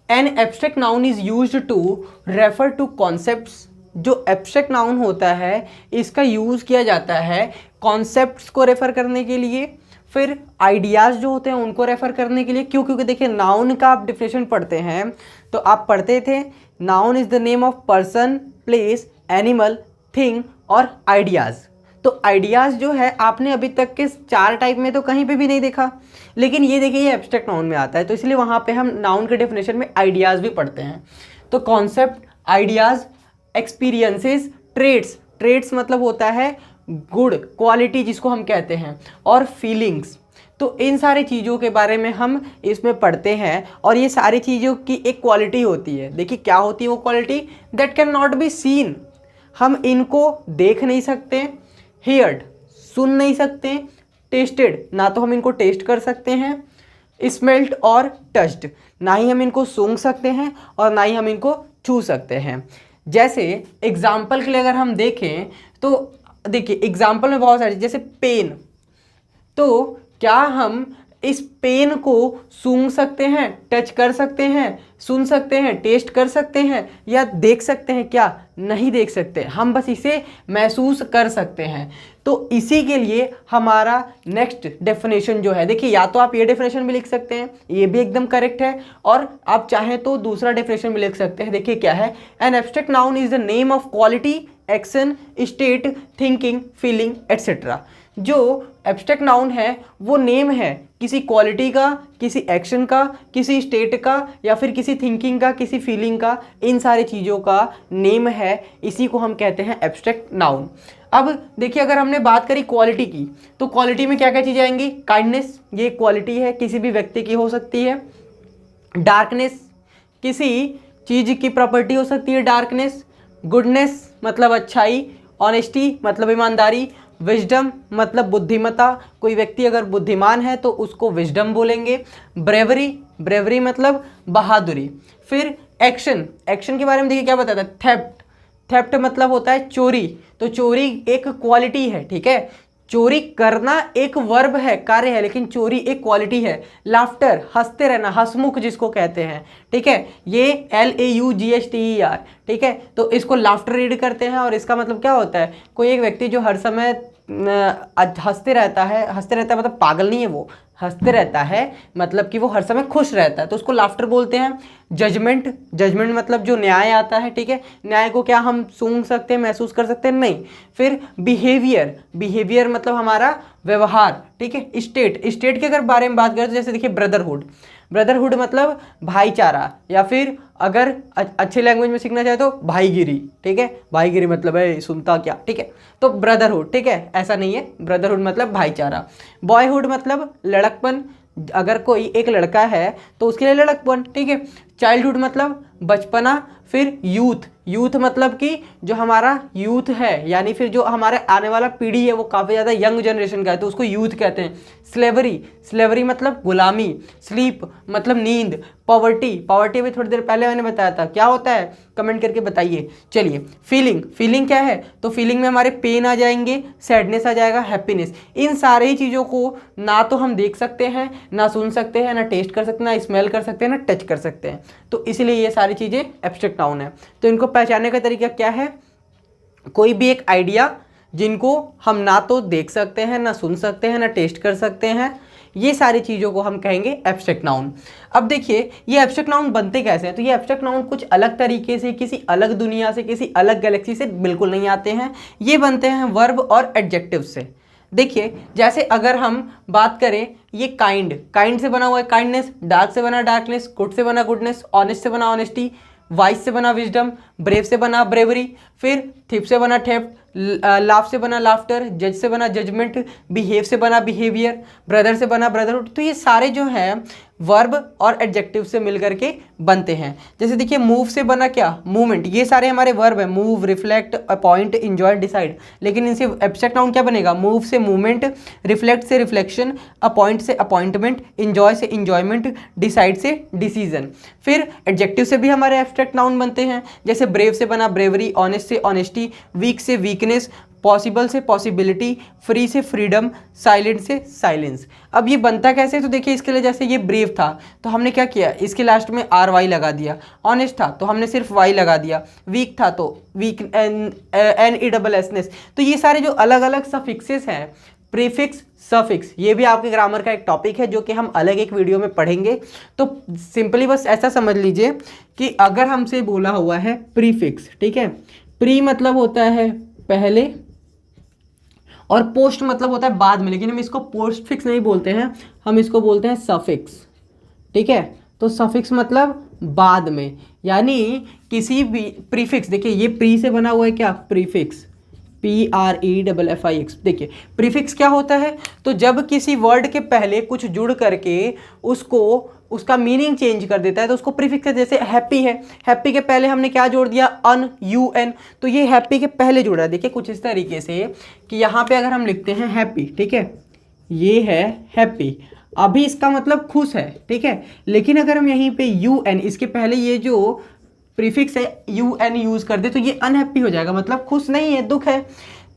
An abstract noun is used to refer to concepts. जो एब्स्ट्रैक्ट नाउन होता है इसका यूज़ किया जाता है कॉन्सेप्ट्स को रेफर करने के लिए, फिर आइडियाज़ जो होते हैं उनको रेफर करने के लिए। क्यों? क्योंकि देखिए नाउन का आप डिफिनेशन पढ़ते हैं तो आप पढ़ते थे noun is the name of person, place, animal, thing और आइडियाज़। तो आइडियाज़ जो है आपने अभी तक के 4 टाइप में तो कहीं पे भी नहीं देखा, लेकिन ये देखिए ये एब्स्ट्रैक्ट नाउन में आता है, तो इसलिए वहाँ पे हम नाउन के डेफिनेशन में आइडियाज़ भी पढ़ते हैं। तो concept, ideas, experiences, traits, traits मतलब होता है गुड, क्वालिटी जिसको हम कहते हैं, और फीलिंग्स। तो इन सारी चीज़ों के बारे में हम इसमें पढ़ते हैं, और ये सारी चीज़ों की एक क्वालिटी होती है। देखिए क्या होती है वो quality? That can not be seen, हम इनको देख नहीं सकते, हियर्ड, सुन नहीं सकते, टेस्टेड, ना तो हम इनको टेस्ट कर सकते हैं, स्मेल्ट और टच्ड, ना ही हम इनको सूंघ सकते हैं और ना ही हम इनको छू सकते हैं। जैसे एग्जाम्पल के लिए अगर हम देखें तो देखिए एग्जाम्पल में बहुत सारी, जैसे पेन, तो क्या हम इस पेन को सूंघ सकते हैं, टच कर सकते हैं, सुन सकते हैं, टेस्ट कर सकते हैं या देख सकते हैं? क्या? नहीं देख सकते, हम बस इसे महसूस कर सकते हैं। तो इसी के लिए हमारा नेक्स्ट डेफिनेशन जो है, देखिए या तो आप ये डेफिनेशन भी लिख सकते हैं, ये भी एकदम करेक्ट है, और आप चाहें तो दूसरा डेफिनेशन भी लिख सकते हैं। देखिए क्या है, an abstract noun is the name of quality, action, state, thinking, feeling etcetera. जो एब्स्ट्रैक्ट नाउन है वो नेम है किसी क्वालिटी का, किसी एक्शन का, किसी स्टेट का, या फिर किसी थिंकिंग का, किसी फीलिंग का, इन सारी चीज़ों का नेम है, इसी को हम कहते हैं एब्स्ट्रैक्ट नाउन। अब देखिए अगर हमने बात करी क्वालिटी की, तो क्वालिटी में क्या क्या चीज़ें आएंगी? काइंडनेस, ये क्वालिटी है, किसी भी व्यक्ति की हो सकती है। डार्कनेस, किसी चीज़ की प्रॉपर्टी हो सकती है डार्कनेस। गुडनेस मतलब अच्छाई, ऑनेस्टी मतलब ईमानदारी, विजडम मतलब बुद्धिमता, कोई व्यक्ति अगर बुद्धिमान है तो उसको विजडम बोलेंगे। ब्रेवरी, ब्रेवरी मतलब बहादुरी। फिर एक्शन, एक्शन के बारे में देखिए क्या बताता है, थेफ्ट, थेफ्ट मतलब होता है चोरी, तो चोरी एक क्वालिटी है, ठीक है। चोरी करना एक वर्ब है, कार्य है, लेकिन चोरी एक क्वालिटी है। लाफ्टर, हंसते रहना, हंसमुख जिसको कहते हैं, ठीक है, ये LAUGHTER, ठीक है। तो इसको लाफ्टर रीड करते हैं और इसका मतलब क्या होता है, कोई एक व्यक्ति जो हर समय हंसते रहता है, हंसते रहता है मतलब पागल नहीं है वो, हंसते रहता है मतलब कि वो हर समय खुश रहता है, तो उसको लाफ्टर बोलते हैं। जजमेंट, जजमेंट मतलब जो न्याय आता है, ठीक है, न्याय को क्या हम सूंघ सकते हैं, महसूस कर सकते हैं, नहीं। फिर बिहेवियर, बिहेवियर मतलब हमारा व्यवहार, ठीक है। स्टेट, स्टेट के अगर बारे में बात करें तो जैसे देखिए ब्रदरहुड, ब्रदरहुड मतलब भाईचारा, या फिर अगर अच्छे लैंग्वेज में सीखना चाहे तो भाईगिरी, ठीक है, भाईगिरी मतलब है सुनता क्या, ठीक है। तो ब्रदरहुड, ठीक है, ऐसा नहीं है, ब्रदरहुड मतलब भाईचारा। बॉयहुड मतलब लड़कपन, अगर कोई एक लड़का है तो उसके लिए लड़कपन, ठीक है। चाइल्डहुड मतलब बचपना। फिर यूथ, यूथ मतलब कि जो हमारा यूथ है, यानी फिर जो हमारे आने वाला पीढ़ी है वो काफ़ी ज़्यादा यंग जनरेशन का है, तो उसको यूथ कहते हैं। स्लेवरी, स्लेवरी मतलब गुलामी। स्लीप मतलब नींद। पॉवर्टी, पॉवर्टी भी थोड़ी देर पहले मैंने बताया था, क्या होता है कमेंट करके बताइए। चलिए, फीलिंग, फीलिंग क्या है, तो फीलिंग में हमारे पेन आ जाएंगे, सैडनेस आ जाएगा, हैप्पीनेस। इन सारी चीज़ों को ना तो हम देख सकते हैं, ना सुन सकते हैं, ना टेस्ट कर सकते हैं, ना स्मेल कर सकते हैं, ना टच कर सकते हैं, तो इसलिए ये सारी चीज़ें एब्स्ट्रैक्ट नाउन है। तो इनको पहचानने का तरीका क्या है, कोई भी एक आइडिया जिनको हम ना तो देख सकते हैं, ना सुन सकते हैं, ना टेस्ट कर सकते हैं, ये सारी चीज़ों को हम कहेंगे एब्स्ट्रैक्ट नाउन। अब देखिए ये एब्स्ट्रैक्ट नाउन बनते कैसे हैं, तो ये एब्स्ट्रैक्ट नाउन कुछ अलग तरीके से, किसी अलग दुनिया से, किसी अलग गैलेक्सी से बिल्कुल नहीं आते हैं। ये बनते हैं वर्ब और एडजेक्टिव से। देखिए जैसे अगर हम बात करें, ये काइंड, काइंड से बना हुआ है काइंडनेस, डार्क से बना डार्कनेस, गुड से बना गुडनेस, ऑनेस्ट से बना ऑनेस्टी, वाइस से बना विजडम, ब्रेव से बना ब्रेवरी, फिर थिप से बना थेफ्ट, लाफ से बना लाफ्टर, जज से बना जजमेंट, बिहेव से बना बिहेवियर, ब्रदर से बना ब्रदरहुड। तो ये सारे जो हैं वर्ब और एडजेक्टिव से मिलकर के बनते हैं। जैसे देखिए मूव से बना क्या, मूवमेंट, ये सारे हमारे वर्ब है, move, reflect, appoint, enjoy, decide. लेकिन इनसे एब्स्ट्रैक्ट नाउन क्या बनेगा, मूव से मूवमेंट, रिफ्लेक्ट से रिफ्लेक्शन, अपॉइंट से अपॉइंटमेंट, इंजॉय से इंजॉयमेंट, डिसाइड से डिसीजन। फिर एडजेक्टिव से भी हमारे एब्स्ट्रैक्ट नाउन बनते हैं, जैसे ब्रेव से बना ब्रेवरी, ऑनेस्ट से ऑनेस्टी, वीक से वीकनेस, पॉसिबल से पॉसिबिलिटी, फ्री से फ्रीडम, साइलेंट से साइलेंस। अब ये बनता कैसे, तो देखिए इसके लिए जैसे ये ब्रेव था तो हमने क्या किया, इसके लास्ट में RY लगा दिया। ऑनेस्ट था तो हमने सिर्फ Y लगा दिया। वीक था तो वीक NESS। तो ये सारे जो अलग अलग सफिक्सेस हैं, प्रीफिक्स, सफिक्स, ये भी आपके ग्रामर का एक टॉपिक है जो कि हम अलग एक वीडियो में पढ़ेंगे। तो सिंपली बस ऐसा समझ लीजिए कि अगर हमसे बोला हुआ है प्रीफिक्स, ठीक है, प्री मतलब होता है पहले और पोस्ट मतलब होता है बाद में, लेकिन हम इसको पोस्ट फिक्स नहीं बोलते हैं, हम इसको बोलते हैं सफिक्स, ठीक है। तो सफिक्स मतलब बाद में, यानी किसी भी प्रीफिक्स, देखिए ये प्री से बना हुआ है क्या, प्रीफिक्स, PREFFIX। देखिए प्रीफिक्स क्या होता है, तो जब किसी वर्ड के पहले कुछ जुड़ करके उसको उसका मीनिंग चेंज कर देता है तो उसको प्रीफिक्स। जैसे हैप्पी है, हैप्पी के पहले हमने क्या जोड़ दिया, UN, तो ये हैप्पी के पहले जुड़ा है। देखिए कुछ इस तरीके से कि यहाँ पे अगर हम लिखते हैं हैप्पी, ठीक है, ये है हैप्पी, अभी इसका मतलब खुश है, ठीक है, लेकिन अगर हम यहीं पे UN इसके पहले ये जो प्रीफिक्स है UN यूज कर दे तो ये अनहैप्पी हो जाएगा, मतलब खुश नहीं है, दुख है।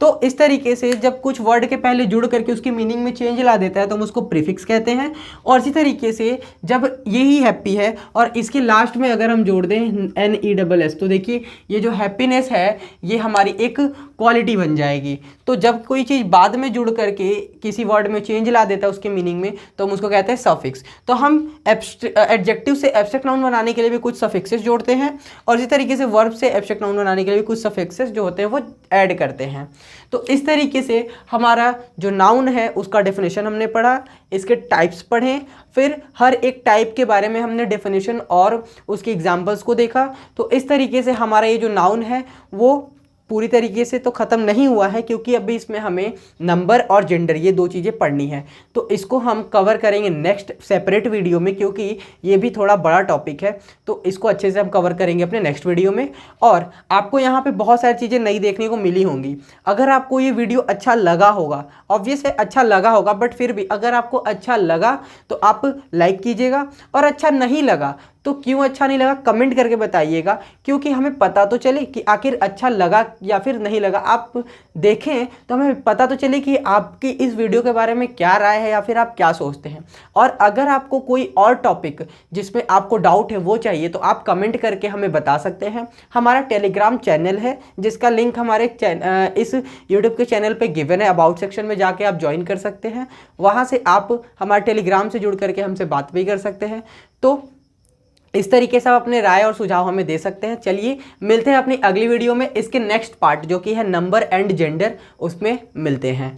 तो इस तरीके से जब कुछ वर्ड के पहले जुड़ करके उसकी मीनिंग में चेंज ला देता है तो हम उसको प्रीफिक्स कहते हैं। और इसी तरीके से जब यही हैप्पी है और इसके लास्ट में अगर हम जोड़ दें NESS, तो देखिए ये जो हैप्पीनेस है ये हमारी एक क्वालिटी बन जाएगी। तो जब कोई चीज़ बाद में जुड़ करके किसी वर्ड में चेंज ला देता है उसके मीनिंग में तो हम उसको कहते हैं सफिक्स। तो हम एडजेक्टिव से एब्स्ट्रैक्ट नाउन बनाने के लिए भी कुछ सफिक्सेस जोड़ते हैं और इसी तरीके से वर्ब से एब्स्ट्रैक्ट नाउन बनाने के लिए भी कुछ सफिक्सेस जो होते हैं वो ऐड करते हैं। तो इस तरीके से हमारा जो नाउन है उसका डेफिनेशन हमने पढ़ा, इसके टाइप्स पढ़े, फिर हर एक टाइप के बारे में हमने डेफिनेशन और उसके एग्जाम्पल्स को देखा। तो इस तरीके से हमारा ये जो नाउन है वो पूरी तरीके से तो ख़त्म नहीं हुआ है, क्योंकि अभी इसमें हमें नंबर और जेंडर ये दो चीज़ें पढ़नी है। तो इसको हम कवर करेंगे नेक्स्ट सेपरेट वीडियो में, क्योंकि ये भी थोड़ा बड़ा टॉपिक है, तो इसको अच्छे से हम कवर करेंगे अपने नेक्स्ट वीडियो में। और आपको यहाँ पे बहुत सारी चीज़ें नई देखने को मिली होंगी। अगर आपको ये वीडियो अच्छा लगा होगा, ऑब्वियस है अच्छा लगा होगा, बट फिर भी अगर आपको अच्छा लगा तो आप लाइक कीजिएगा, और अच्छा नहीं लगा तो क्यों अच्छा नहीं लगा कमेंट करके बताइएगा, क्योंकि हमें पता तो चले कि आखिर अच्छा लगा या फिर नहीं लगा। आप देखें तो हमें पता तो चले कि आपकी इस वीडियो के बारे में क्या राय है या फिर आप क्या सोचते हैं। और अगर आपको कोई और टॉपिक जिसमें आपको डाउट है वो चाहिए तो आप कमेंट करके हमें बता सकते हैं। हमारा टेलीग्राम चैनल है जिसका लिंक हमारे इस यूट्यूब के चैनल पे गिवन है, अबाउट सेक्शन में जाके आप ज्वाइन कर सकते हैं। वहाँ से आप हमारे टेलीग्राम से जुड़ करके हमसे बात भी कर सकते हैं। तो इस तरीके से आप अपने राय और सुझाव हमें दे सकते हैं। चलिए मिलते हैं अपनी अगली वीडियो में, इसके नेक्स्ट पार्ट जो कि है नंबर एंड जेंडर, उसमें मिलते हैं।